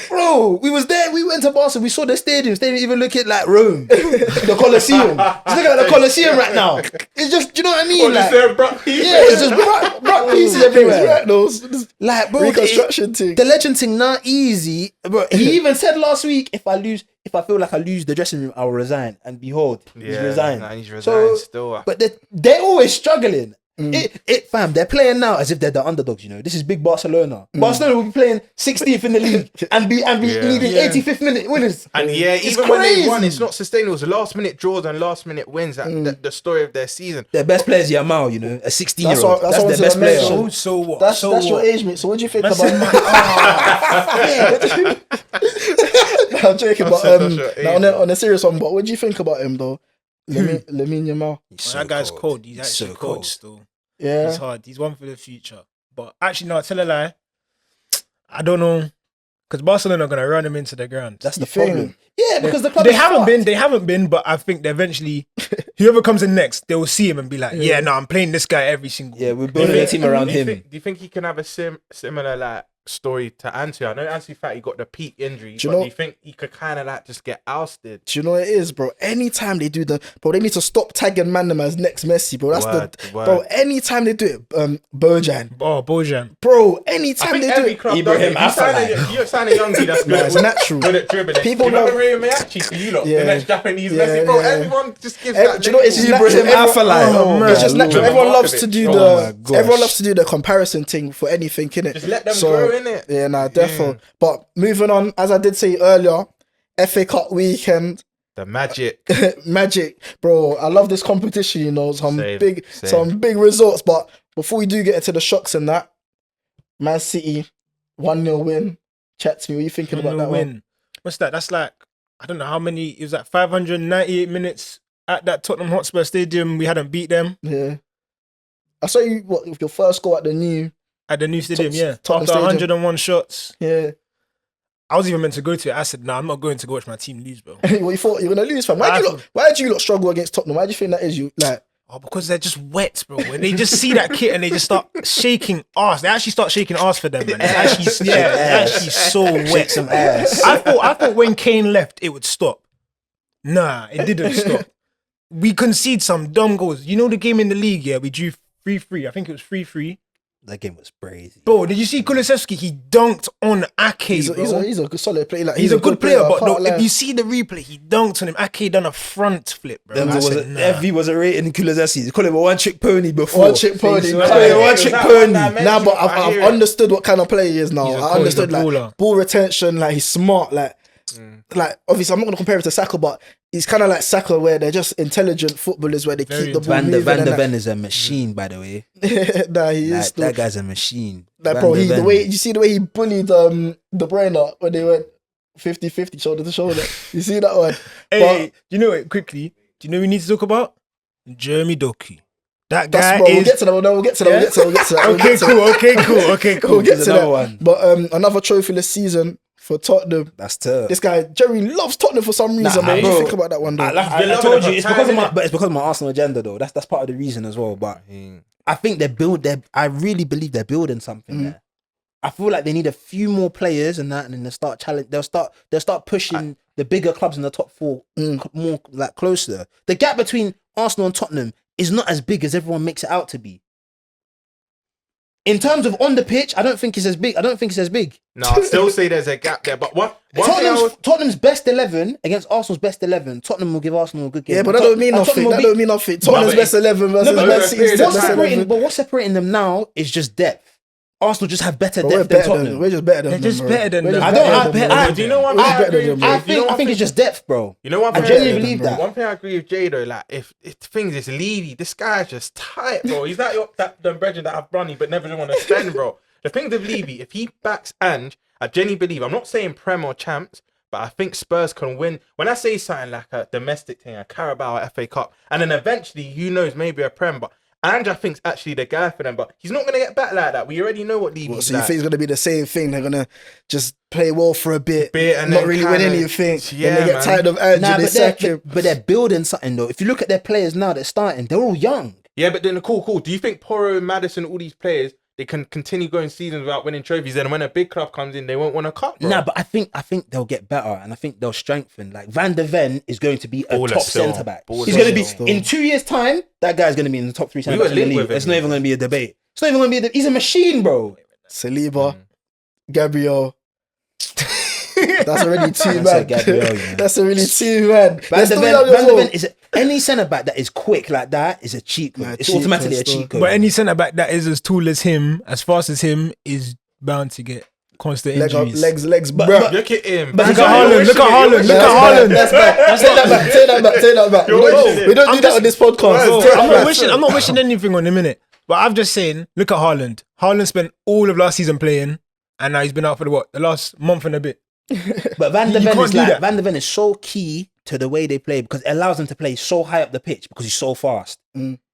Bro, we was there. We went to Barca. We saw the stadiums. They didn't even look it like Rome. The Colosseum. Just look at the Colosseum right now. It's just, do you know what I mean? Like, yeah, it's just rock pieces everywhere. Right, those Like, bro, reconstruction thing. the legend thing not easy. Bro, he even said last week, if I feel like I lose the dressing room, I will resign. And behold, he's resigned. Nah, he's resigned So, still. but they're always struggling. Fam, they're playing now as if they're the underdogs, you know. This is big Barcelona. Barcelona will be playing 16th in the league and be needing 85th minute winners. And yeah, It's even when they crazy. won, it's not sustainable. It's last minute draws and last minute wins. The story of their season. Their best player is Yamal, you know, a 16-year-old. That's what That's I their wanted best to player. mention. So what? That's so your what? age, mate. So what do you think Man about? said, I'm joking, but That's your age, now on a serious one. But what do you think about him though? Lamine Yamal. that guy's cold. He's actually so cold cold. still. Yeah. He's hard. He's one for the future. But actually, no, I tell a lie. I don't know. Because Barcelona are gonna run him into the ground. That's the You think? problem. Yeah, because the club They is haven't fucked. been, but I think they eventually, whoever comes in next, they will see him and be like, yeah, no, I'm playing this guy every single. Yeah, we're building a team around him. Do you think he can have a similar like story to Ansu? I know Ansu Fati got the peak injury, Do you but know- do you think he could kind of like just get ousted? Do you know what it is, bro? Anytime they do they need to stop tagging Mandem as next Messi, bro. That's Word. bro. Anytime they do it, Bojan, Oh, Bojan. bro. I Anytime think they do every it, club Ibrahim does it. You sign a young dude that's good, it's natural. good at dribbling. People you know love- Rio Miyachi for you lot, Yeah. the next Japanese Yeah, Messi, bro. yeah. Everyone just gives that. Do you know what? It's just natural. Ibrahim Afellay. Oh, Oh, it's just my natural. Lord. Everyone loves to do Oh my gosh. everyone loves to do the comparison thing for anything, innit? Just let them grow, innit? Yeah, nah, defo. But moving on, as I did say earlier, FA Cup weekend, The magic. magic, bro. I love this competition. You know, some Same. big results. But before we do get into the shocks and that, Man City 1-0 win. Chat to me. What are you thinking about that win. one? What's that? That's like, I don't know how many. It was like 598 minutes at that Tottenham Hotspur Stadium. We hadn't beat them Yeah, I saw you. What with your first goal at the new? at the new stadium. Yeah, Tottenham after Stadium. 101 shots. Yeah. I was even meant to go to it. I said, "No, I'm not going to go watch my team lose, bro." What you thought you were gonna lose, fam? Why did you lot struggle against Tottenham? Why do you think that is? You like? Oh, because they're just wet, bro. When they just see that kit and they just start shaking ass. They actually start shaking ass for them, man. It's actually, it's actually so wet. Some ass. I thought when Kane left, it would stop. Nah, it didn't stop. We concede some dumb goals. You know the game in the league, yeah? We drew 3-3. I think it was 3-3. That game was crazy. Bro, did you see Kulusevski? He dunked on Ake, bro. He's a good solid player. Like, He's a good player, but can't no, lie. if you see the replay, he dunked on him. Ake done a front flip, bro. Them I was said, nah. FV was a rating Kulusevski. They call him a one-trick pony before. One-trick pony. So, Call yeah, it one-trick that pony. one dimension, Nah, but I I've hear it. understood what kind of player he is now. He's a I cool, understood he's a like baller. ball retention, like he's smart, like obviously I'm not gonna compare it to Saka, but he's kind of like Saka, where they're just intelligent footballers where they Very keep the ball Van moving. der and Ven is a machine, by the way. that. Nah, he is. Like, Still, that guy's a machine. like, Van bro, der the Ven. way you see the way he bullied De Bruyne when they went 50-50 shoulder to shoulder. You see that one? Hey, do you know it quickly? Do you know what we need to talk about? Jeremy Doku. That That's guy bro. is... We'll get to that. We'll get to that. Yeah? We'll get to that. We'll get to that. We'll Okay, get to that. cool. We'll get There's to another that. one. But another trophy this season for Tottenham. That's tough. This guy Jerry loves Tottenham for some reason. Nah, man. What do you bro. think about that one, though? I told you it's because of my Arsenal agenda though. That's part of the reason as well. But I think I really believe they're building something there. I feel like they need a few more players and that, and then they'll start pushing the bigger clubs in the top four more like closer. The gap between Arsenal and Tottenham is not as big as everyone makes it out to be. In terms of on the pitch, I don't think it's as big. No, I'd still say there's a gap there. But one thing I was, Tottenham's best 11 against Arsenal's best 11. Tottenham will give Arsenal a good game. Yeah, but that don't mean nothing. That don't mean nothing. Tottenham's but best 11 versus but Man over a City's period of best time- 11. What's separating them now is just depth. Arsenal just have better But we're depth than better than Tottenham. we're just better than They're them. just bro. better than We're them. just I better don't- than them, I- bro. do you know one We're thing just I better agree than with? them, I bro. think it's just depth, bro. You know one I thing genuinely believe that. One thing I agree with Jay though, like if things is Levy, this guy's just tight, bro. He's like the brethren that have Bronny but never want to spend, bro. The thing with Levy, if he backs Ange, I genuinely believe. I'm not saying Prem or champs, but I think Spurs can win. When I say something like a domestic thing, a Carabao, a FA Cup, and then eventually, who knows, maybe a Prem, but Ange, I think's actually the guy for them. But he's not gonna get back like that. We already know what Levy's What, so you like. think it's gonna be the same thing? They're gonna just play well for a bit And not then really win kinda- anything. Yeah, then they get man. tired of Ange Nah, and they but sack him. they're building something though. If you look at their players now, they're starting. They're all young. Yeah, but then cool. Do you think Porro, Madison, all these players, they can continue going seasons without winning trophies? And when a big club comes in, they won't want a cup, bro. Nah, but I think they'll get better and I think they'll strengthen. Like Van der Ven is going to be a Baller top still. centre back. Baller He's going to be still. in 2 years' time. That guy's going to be in the top 3 centre were backs in the linked league. with him. It's not even going to be a debate. It's not even going to be. He's a machine, bro. Saliba, Gabriel. That's already two, I man. said Gabriel, yeah. That's already two, man. Van der Ven is any centre back that is quick like that is a cheat code. Nah, It's cheat automatically a code still. cheat code. But any centre back that is as tall as him, as fast as him, is bound to get constant injuries. legs, But- bruh. but- Look at him. But Look he's at Haaland, look at Haaland, look at Haaland. That's bad. Take that back. You're wishing it. We don't I'm do that just- on this podcast. Bro, Take that I'm back. not wishing anything on him, innit? But I'm just saying, look at Haaland. Haaland spent all of last season playing, and now he's been out for the last month and a bit. But Van der You Ven can't is do like that. Van der Ven is so key to the way they play because it allows them to play so high up the pitch because he's so fast.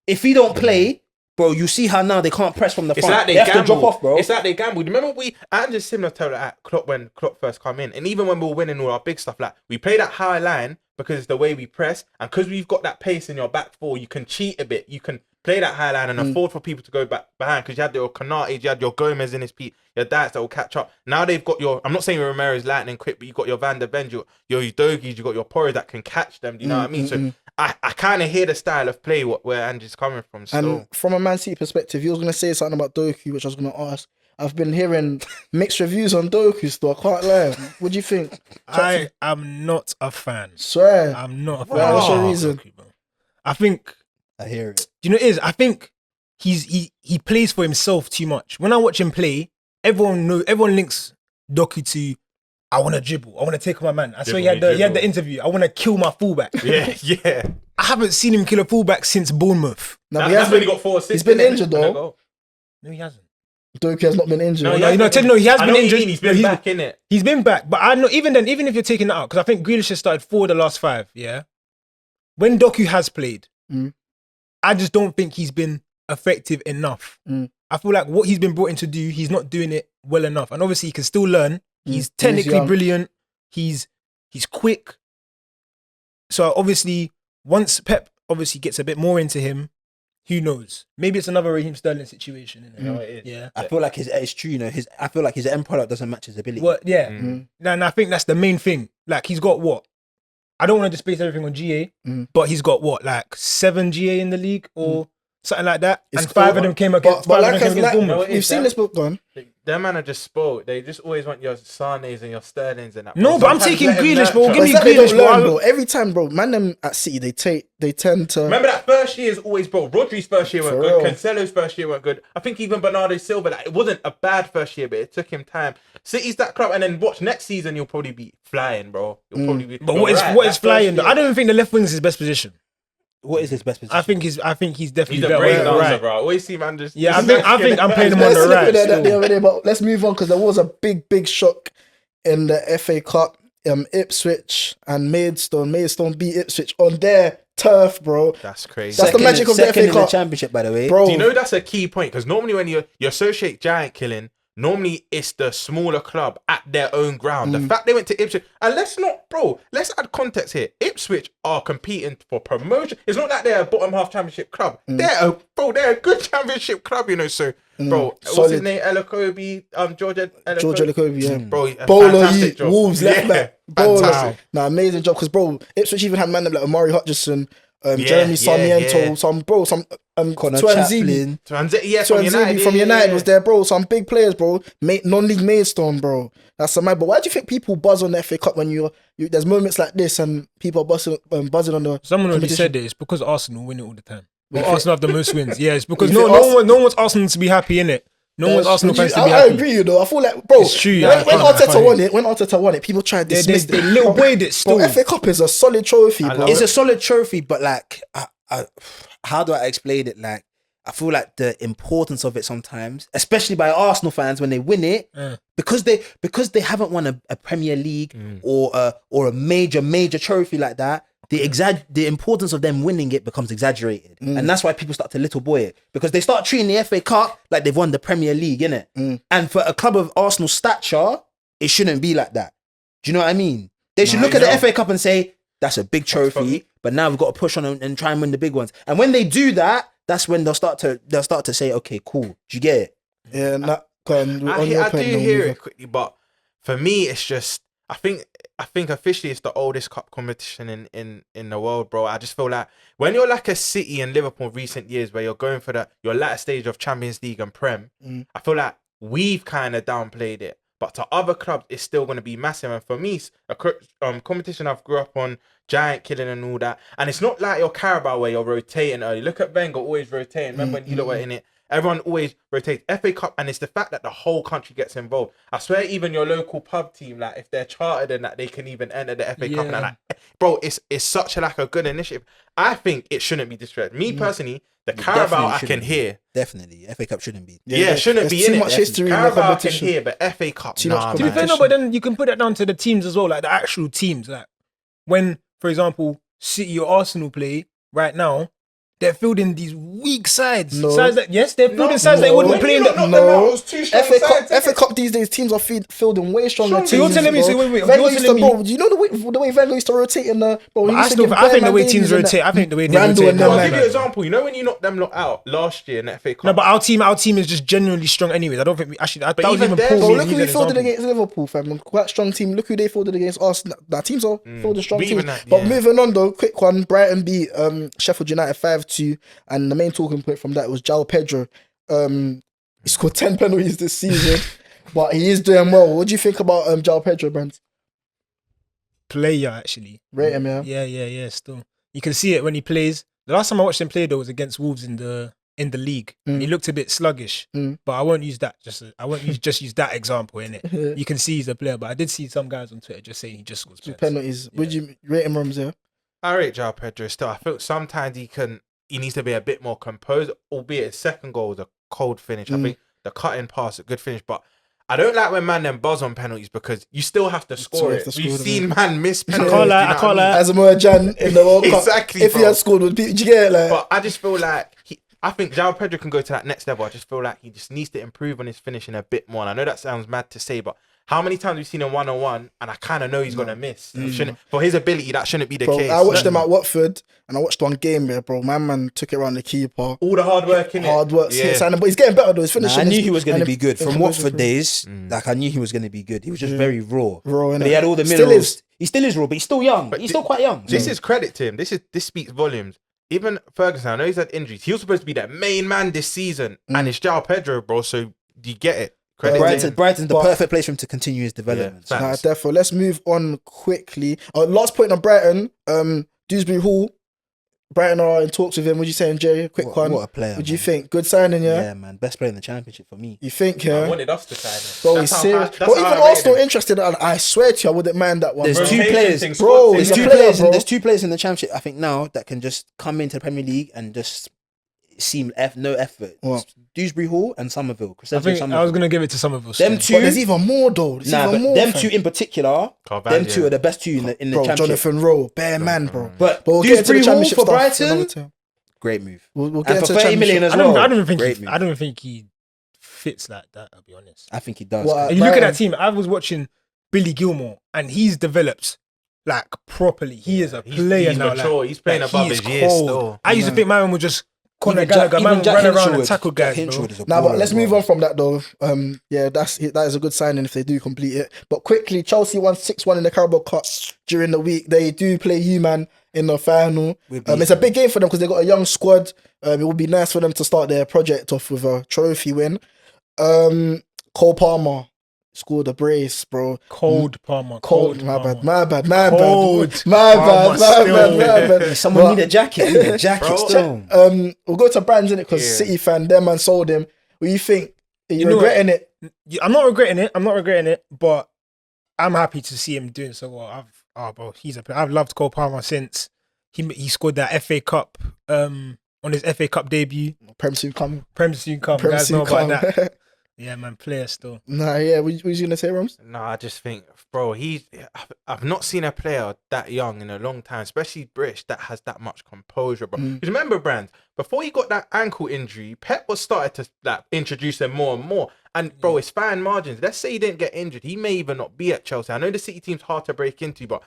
If he don't play, bro, you see how now they can't press from the It's front. like they have to gambled. drop off, bro. It's like they gambled. Remember and just similar to like Klopp when Klopp first come in, and even when we were winning all our big stuff, like we play that high line because it's the way we press, and because we've got that pace in your back four, you can cheat a bit. You can play that high line and afford for people to go back behind because you had your Canate, you had your Gomez in his peak, your Dias that will catch up. Now they've got your. I'm not saying Romero's lightning quick, but you got your Van der Ven, your Udogis, you got your Porro that can catch them. Do you know what I mean? So I kind of hear the style of play where Andrew's coming from. Still. And from a Man City perspective, you was gonna say something about Doku, which I was gonna ask. I've been hearing mixed reviews on Doku still. I can't lie. What do you think? I am not a fan. Swear. I'm not a fan. Why? What's your of reason? Doku, bro. I think. I hear it. Do you know what it is? I think he plays for himself too much. When I watch him play, everyone links Doku to I want to dribble. I want to take on my man. I saw he had the interview. I want to kill my fullback. Yeah. I haven't seen him kill a fullback since Bournemouth. No, That's when he got 4 assists. He's been didn't injured he? though. No, he hasn't. Doku has not been injured. No, No, he he has been injured. He's been back in it. He's been back, but I know even then, even if you're taking that out, because I think Grealish has started 4 of the last 5. Yeah, when Doku has played, I just don't think he's been effective enough. I feel like what he's been brought in to do, he's not doing it well enough. And obviously, he can still learn. He's technically young. brilliant. He's quick. So obviously, once Pep obviously gets a bit more into him, who knows? Maybe it's another Raheem Sterling situation. Isn't it? No, it is. Yeah. I feel like it's true, you know. I feel like his end product doesn't match his ability. Well, yeah. And I think that's the main thing. Like he's got what? I don't want to just base everything on GA, but he's got what, like 7 GA in the league or something like that, It's and 5 of them came against. but 5 of like them came against Bournemouth. we've seen this book gone. Them man are just spoiled. They just always want your Sanes and your Sterlings and that. No, but I'm taking Grealish, bro. Give But me it's like they Grealish, don't bro. learn, bro. Every time, bro, man, them at City, they tend to. Remember that first year is always, bro. Rodri's first year weren't For good. real. Cancelo's first year weren't good. I think even Bernardo Silva, like, it wasn't a bad first year, but it took him time. City's that club, and then watch next season. You'll probably be flying, bro. You'll probably be. But you're what is right, what that is first flying? Though? year- I don't even think the left wing is his best position. What is his best position? I think he's definitely He's a better break on the dancer, right. bro. I always see man just. Yeah, I think I'm playing him on Let's the look right. at that the still. other day, but let's move on because there was a big shock in the FA Cup. Ipswich and Maidstone. Maidstone beat Ipswich on their turf, bro. That's crazy. That's the magic of the second FA in the Cup. championship, by the way. Bro, Do you know that's a key point? Because normally when you associate giant killing, normally it's the smaller club at their own ground. The fact they went to Ipswich, and let's add context here. Ipswich are competing for promotion. It's not that they're a bottom half championship club. They're a good championship club, you know. So, bro, what's Solid. his name? Elokobi, George Elokobi, yeah. bro, a Bowler, fantastic job. Wolves left back. fantastic. Bowler. Nah, amazing job. Because, bro, Ipswich even had man like Amari Hutchison, Jeremy Sarmiento, yeah. some Connor Twanzini. Chaplin. From United. From United was there, bro. Some big players, bro. Non-league Maidstone, bro. That's a mad. But why do you think people buzz on the FA Cup when you there's moments like this and people are buzzing on the Someone already competition? said it. It's because Arsenal win it all the time. Well, think- Arsenal have the most wins. Yeah, it's because You no think one wants Arsenal to be happy in it. No one wants Arsenal fans to be I happy. agree, you know. I feel like, bro, It's true, when, yeah. when Funny. Arteta won it, people tried to dismiss they it. little boyed it Bro, still. FA Cup is a solid trophy, I bro. love It's a solid trophy, but like, how do I explain it? Like, I feel like the importance of it sometimes, especially by Arsenal fans when they win it, because they haven't won a Premier League or a major trophy like that. The importance of them winning it becomes exaggerated, and that's why people start to little boy it because they start treating the FA Cup like they've won the Premier League, innit? And for a club of Arsenal's stature, it shouldn't be like that. Do you know what I mean? They should look at the FA Cup and say that's a big trophy, but now we've got to push on and try and win the big ones. And when they do that, that's when they'll start to say, okay, cool. Do you get it? Yeah, go on, I your do point, then we'll hear move on. it quickly, but for me, it's just I think officially it's the oldest cup competition in the world, bro. I just feel like when you're like a City and Liverpool in recent years, where you're going for your latter stage of Champions League and Prem, I feel like we've kind of downplayed it. But to other clubs, it's still going to be massive. And for me, a competition I've grew up on, giant killing and all that. And it's not like your Carabao where you're rotating early. Look at Wenger always rotating. Remember when you lot were in it? Everyone always rotates. FA Cup, and it's the fact that the whole country gets involved. I swear, even your local pub team, like if they're chartered and that, they can even enter the FA Cup. And I'm like, bro, it's such a good initiative. I think it shouldn't be disrespected. Me personally, the Carabao I can hear. Definitely, FA Cup shouldn't be. Yeah, shouldn't be too in it. much history in the Carabao I can competition. hear, but FA Cup, Too much nah, To be man. fair, no, but then you can put that down to the teams as well, like the actual teams. Like when, for example, City or Arsenal play right now, they're fielding these weak sides. No. Sides that they're fielding sides that no. wouldn't play in the. No. FA FA Cup these days, teams are fielding way stronger teams. So you're telling me- bro. so wait, Wenger you're used telling to, bro, do you know the way Wenger used to rotate in the? Bro, he I used to give think the bare way man teams babies and rotate. that. I think the way they Randall rotate. and them, I'll man. give you an example. You know when you knocked them lot out last year in the FA Cup? No, but our team is just genuinely strong. Anyways, I don't think we actually. That was even even then, Paul. Bro, being look who used we as an fielded example. against Liverpool, fam. Quite a strong team. Look who they fielded against Arsenal. That teams are fielding strong But teams. even that, But yeah. moving on though, quick one. Brighton beat Sheffield United 5-2, and the main talking point from that was João Pedro. He scored 10 penalties this season, but he is doing well. What do you think about João Pedro, Brent? Player actually. Rate him, yeah. Yeah. Still, you can see it when he plays. The last time I watched him play though was against Wolves in the league. He looked a bit sluggish, but I won't use that. Just use that example in it. You can see he's a player, but I did see some guys on Twitter just saying he just scores Penalties. Would you rate him, Rums? Yeah. I rate João Pedro still. I feel sometimes he needs to be a bit more composed, albeit his second goal was a cold finish. I think the cutting pass, a good finish, but I don't like when man them buzz on penalties because you still have to score it. We've seen man miss penalties. I can't lie. As a Jan in the World Cup. Exactly, If he bro. had scored, would you get it? Like, But I just feel like I think João Pedro can go to that next level. I just feel like he just needs to improve on his finishing a bit more. And I know that sounds mad to say, but how many times we've seen him 1-on-1 and I kind of know he's gonna miss. For his ability, that shouldn't be the bro, case. I watched them at Watford and I watched one game there, bro. My man took it around the keeper. all the hard work in Hard work, Yeah. but he's getting better though. His finishing. I knew is- he was going to and be good. his From composure Watford is days, like I knew he was going to be good. He was just very raw. Raw, But innit? he had all the Still minerals. is. He still is raw, but he's still young. He's still quite young. This is credit to him. This speaks volumes. Even Ferguson, I know he's had injuries. He was supposed to be that main man this season, and it's João Pedro, bro. So you get it. Credit to him. Brighton's the But- perfect place for him to continue his development. Yeah, Nah, facts. therefore, let's move on quickly. Last point on Brighton. Dewsbury Hall. Brighton are in talks with him. What you saying, Jay? Quick one. What a player. What do you man. think? Good signing, yeah? Yeah, man. Best player in the championship for me. You think, I yeah? wanted us to sign him. Bro, That's he's how serious. that's But even how I rated Arsenal him. interested. I swear to you, I wouldn't mind that one. There's bro. two Rotation players. thing, Bro, squad he's thing. a There's two player, players. bro. There's two players in the championship. I think now that can just come into the Premier League and just seem no effort. What? Dewsbury Hall and Somerville. I Crescencio think I Somerville. was gonna give it to Somerville. Them still. two. But there's even more though. There's Nah, even but more. them fam. two in particular, them two are the best two in the Bro, championship. Jonathan Rowe, bare man, bro. But we'll get into the Dewsbury Hall championship for stuff Brighton, another time. great move. We'll get And into for the 30 million championship. as well. I don't Great move. think he fits like that. I'll be honest. I think he does. What, And you look at Brighton- that team. I was watching Billy Gilmore, and he's developed like properly. He is a player he's now. mature. Like, He's playing like, above he is his years cold. still. I used to think my man would just Conor Even Jack- Gallagher, man even Jack run around Hinchwood- and tackle guys, Jack bro. Hinchwood is a Nah, but baller let's as move well. on from that though. Yeah, that is a good signing if they do complete it. But quickly, Chelsea won 6-1 in the Carabao Cup during the week. They do play U-Man in the final. It's a big game for them because they got a young squad. It would be nice for them to start their project off with a trophy win. Cole Palmer scored a brace, bro. Cold Palmer. Cold, my Palmer. bad, my bad, Cold my Palmer still. bad. Someone But- need a jacket. Need a jacket Bro. still. We'll go to Brands in it because Yeah. City fan, their man sold him. What do you think? Are you know regretting it? Yeah, I'm not regretting it, but I'm happy to see him doing so well. Bro, I've loved Cole Palmer since he scored that FA Cup on his FA Cup debut. Prem soon come. Prem soon come. Prem Guys soon know about come. that. Yeah, man, player still. Nah, yeah. What you gonna say, Rams? No, I just think, bro, I've not seen a player that young in a long time, especially British, that has that much composure, bro. Because remember, Brand, before he got that ankle injury, Pep was started to like introduce him more and more. And bro, it's fine margins. Let's say he didn't get injured, he may even not be at Chelsea. I know the City team's hard to break into, but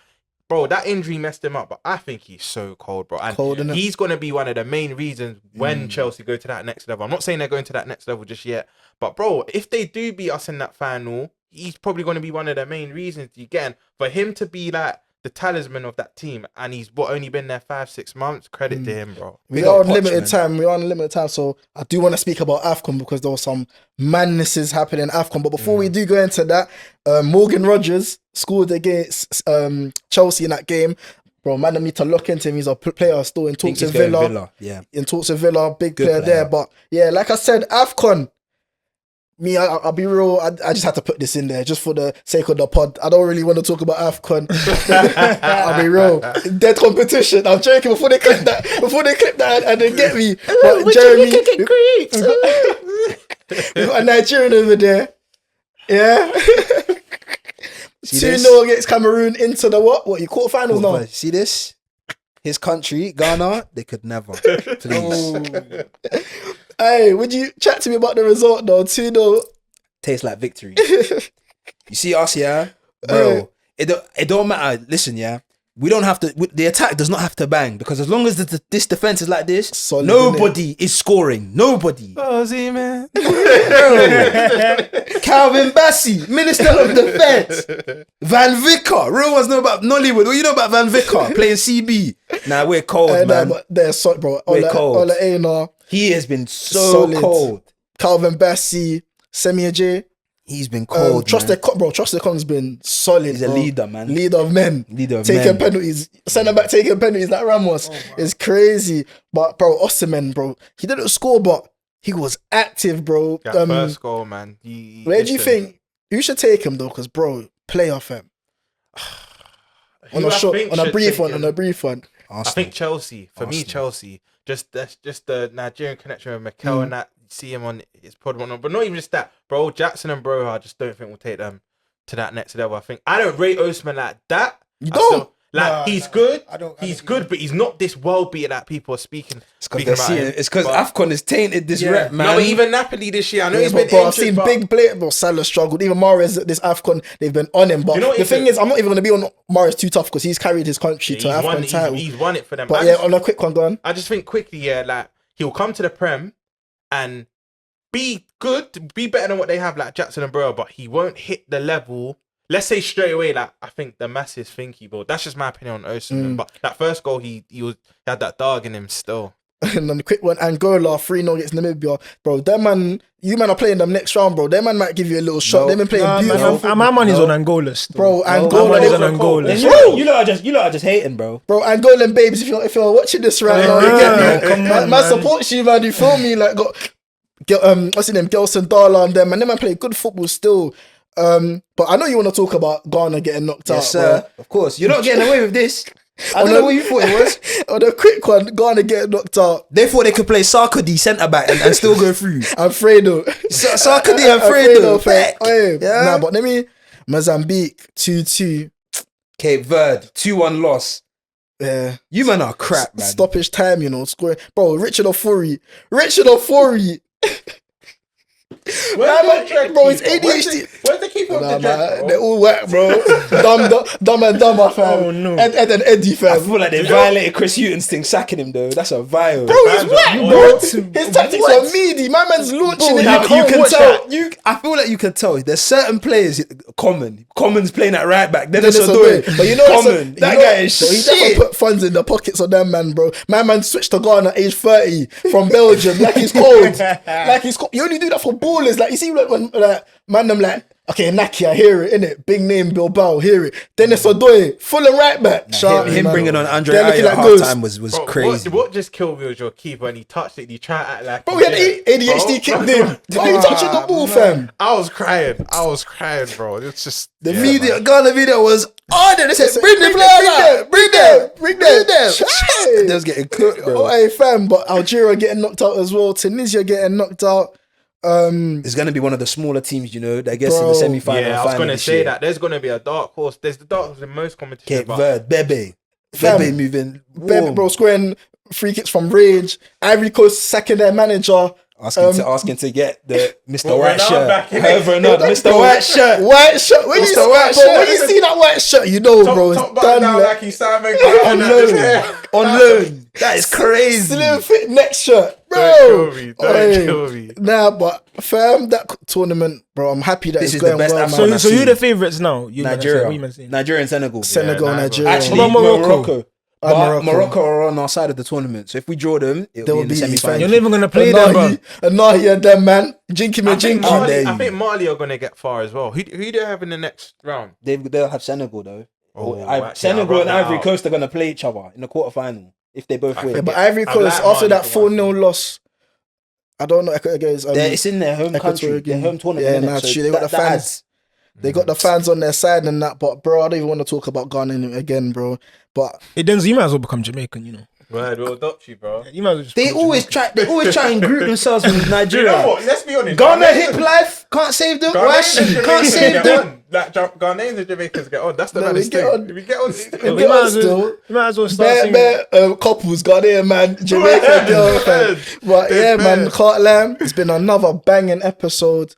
bro, that injury messed him up. But I think he's so cold, bro. And Cold, innit? he's gonna be one of the main reasons when Chelsea go to that next level. I'm not saying they're going to that next level just yet, but bro, if they do beat us in that final, he's probably going to be one of the main reasons. Again, for him to be like the talisman of that team, and he's only been there 5-6 months. Credit to him, bro. We got are on Poch, limited man. time. We are on limited time, so I do want to speak about AFCON because there was some madnesses happening in AFCON. But before we do go into that, Morgan Rogers scored against Chelsea in that game. Bro, man, I need to look into him. He's a player still in talks with Villa. Yeah. In talks with Villa, big Good player there. player. But yeah, like I said, AFCON. Me, I'll be real. I just had to put this in there just for the sake of the pod. I don't really want to talk about AFCON. I'll be real. Dead competition. I'm joking. Before they clip that, and then get me. But Jeremy, we got a Nigerian over there. Yeah. See 2-0 this? against Cameroon into the what? What, you quarterfinals now? See this? his country, Ghana, they could never. Please. Hey, would you chat to me about the result though? 2-0. Tastes like victory. You see us, yeah? Bro, it don't matter. Listen, yeah? We don't have to, the attack does not have to bang because as long as this defense is like this, Solid, nobody is scoring. Nobody. Oh, see, man. Calvin Bassey, Minister of Defense. Van Vicker. Real ones know about Nollywood. What you know about Van Vicker playing CB? Nah, we're cold, man. But they're solid, bro. We're cold. Ola Aina, He has been so cold. Calvin Bassey, Semia J. He's been cold, Trust man. the Kong's been solid. He's a bro. leader, man. Leader of men. Leader of taking men. penalties. Centre back taking penalties like Ramos. It's crazy. But bro, Osimhen, bro, he didn't score, but he was active, bro. That first goal, man. Where do you think you should take him though? Because bro, playoff him. On a brief one. I think Chelsea. For me, Chelsea. Just the Nigerian connection with Mikel and that. See him on his pod, whatnot. But not even just that, bro. Jackson and Broha, I just don't think will take them to that next level. I think I don't rate Osimhen like that. You don't? He's good. I don't Good, but he's not this world beater that people are speaking about him. It's because AFCON has tainted this rep, man. No, but even Napoli this year, I know he's been bro, injured. I've seen but big players, bro. Salah struggled. Even Mahrez, this AFCON, they've been on him. But You know what the he thing did? is, I'm not even going to be on Mahrez too tough because he's carried his country to an AFCON title. He's won it for them. But on a quick one, go on. I just think quickly, like he'll come to the Prem and be good, be better than what they have, like Jackson and Burrow, but he won't hit the level. Let's say straight away, like I think the masses think he will. That's just my opinion on Osimhen. But that first goal, he had that dog in him still. And then the quick one, Angola 3-0 against Namibia, bro. Them man, you man are playing them next round, bro. Them man might give you a little shot. They've been playing beautiful, My money's on Angola still. bro. My Angola, money's on Angola. You lot are just hating, bro. bro. Angolan babes, if you're watching this right now, you get me. Come on, Man supports you, man. You feel me? Like what's his name, Gelson Darla and them, and them man play good football still. But I know you want to talk about Ghana getting knocked out, Yes, sir. bro. Of course. You're not getting away with this. I don't know what you thought it was. On a quick one, Ghana getting knocked out. They thought they could play Sarkodie centre back and still go through. Fredo. Sarkodie and Fredo. Back. Yeah. Nah, but let me Mozambique 2-2. Cape Verde 2-1 loss. Yeah. You man are crap, man. Stoppage time, scoring. Bro, Richard Ofori. Bro, it's ADHD. Where's the keeper of the dread, bro? They're all whack, bro. Dumb and dumber, fam. Oh, no. Ed and Eddie, I fam. feel like they violated Chris Hughton's thing, sacking him though. That's a vile. Bro, he's whack, bro. What? His tactics are meaty. My man's launching it. You can tell. I feel like you can tell. There's certain players. Common's playing at right back. Dennis Odoi. But you know, Common. That guy is so he shit. definitely put funds in the pockets of them, man, bro. My man switched to Ghana at age 30 from Belgium, like he's cold. You only do that for ballers. Like, you see, like, when man, them like, okay, Naki, I hear it, innit? Big name, Bilbao, hear it. Dennis Odoi, full and right back. Him bringing on Andre They're looking Ayew at like ghosts. half time was Bro, crazy. What just killed me was your keeper and he touched it and he tried to act like. Bro, we had ADHD kicked in. Didn't even touch the ball, fam. I was crying, bro. It's just The Ghana video was on it. They said, bring the Bring them. Shit. They was getting cooked, bro. Oh, hey, fam, but Algeria getting knocked out as well. Tunisia getting knocked out. It's going to be one of the smaller teams, that gets to the semi-final. Yeah, I was going to say that. There's going to be a dark horse. There's the dark horse in most competitions. Cape Verde, Bebe moving. Bebe, bro, scoring free kicks from Rage. Ivory Coast sacking their manager. Asking to get the Mr. White Ronaldo shirt. back in. However, not Mr. Bro, White shirt. White shirt. When Mr. you White bro, shirt. when you see that white shirt, bro, it's Top button done. down Like, like he's Simon On loan. That is crazy. slim fit next shirt, bro. Don't kill me. Nah, but fam, that tournament, bro, I'm happy that This it's is the going best well, AFCON man. So you're the favourites now? Nigeria and Senegal. Senegal, Yeah, Nigeria. Actually, What about Morocco? But Morocco are on our side of the tournament. So if we draw them, it'll be in the semi-final. You're not even going to play them, bro. Nah, them, man. Jinky me, jinky. I think Mali are going to get far as well. Who do they have in the next round? They'll have Senegal though. Actually, Senegal and I'll rub Ivory that Coast are going to play each other in the quarterfinal if they both win. Yeah, but Ivory I Coast, like after Mali that for 4-0 loss, I don't know. It's in their home country, their home tournament. Yeah, nah, true. They got the fans. They got the fans on their side and that. But bro, I don't even want to talk about Ghana again, bro. But Hey, Denzel, you might as well become Jamaican, Word, we'll adopt you, bro. You might as well just They become always try and group themselves with You Nigeria. know what? Let's be honest. Ghana hip life can't save them. Washi can't save them. like Ghanaians and Jamaicans get on. That's the No, we maddest get thing. on. We get on still. We We get might on as well- still. we might as well start singing. Bare couples, Ghanaian man, Jamaican girl, fam. But yeah, man, can't lie. It's been another banging episode.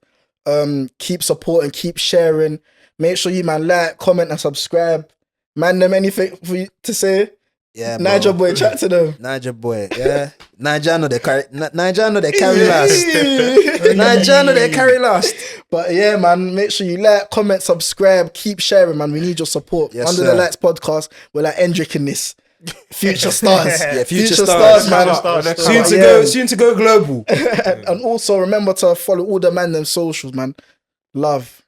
Keep supporting, keep sharing. Make sure you, man, like, comment, and subscribe. Man, them anything for you to say? Yeah, bro. Niger boy, chat to them. Niger boy, yeah. Niger know they carry last. Niger know they carry last. But yeah, man, make sure you like, comment, subscribe, keep sharing, man. We need your support. Yes, Under sir. the Lights podcast, we're like Endrick in this. Future stars. Yeah, future stars, man. Soon to go global. And also remember to follow all the man them socials, man. Love.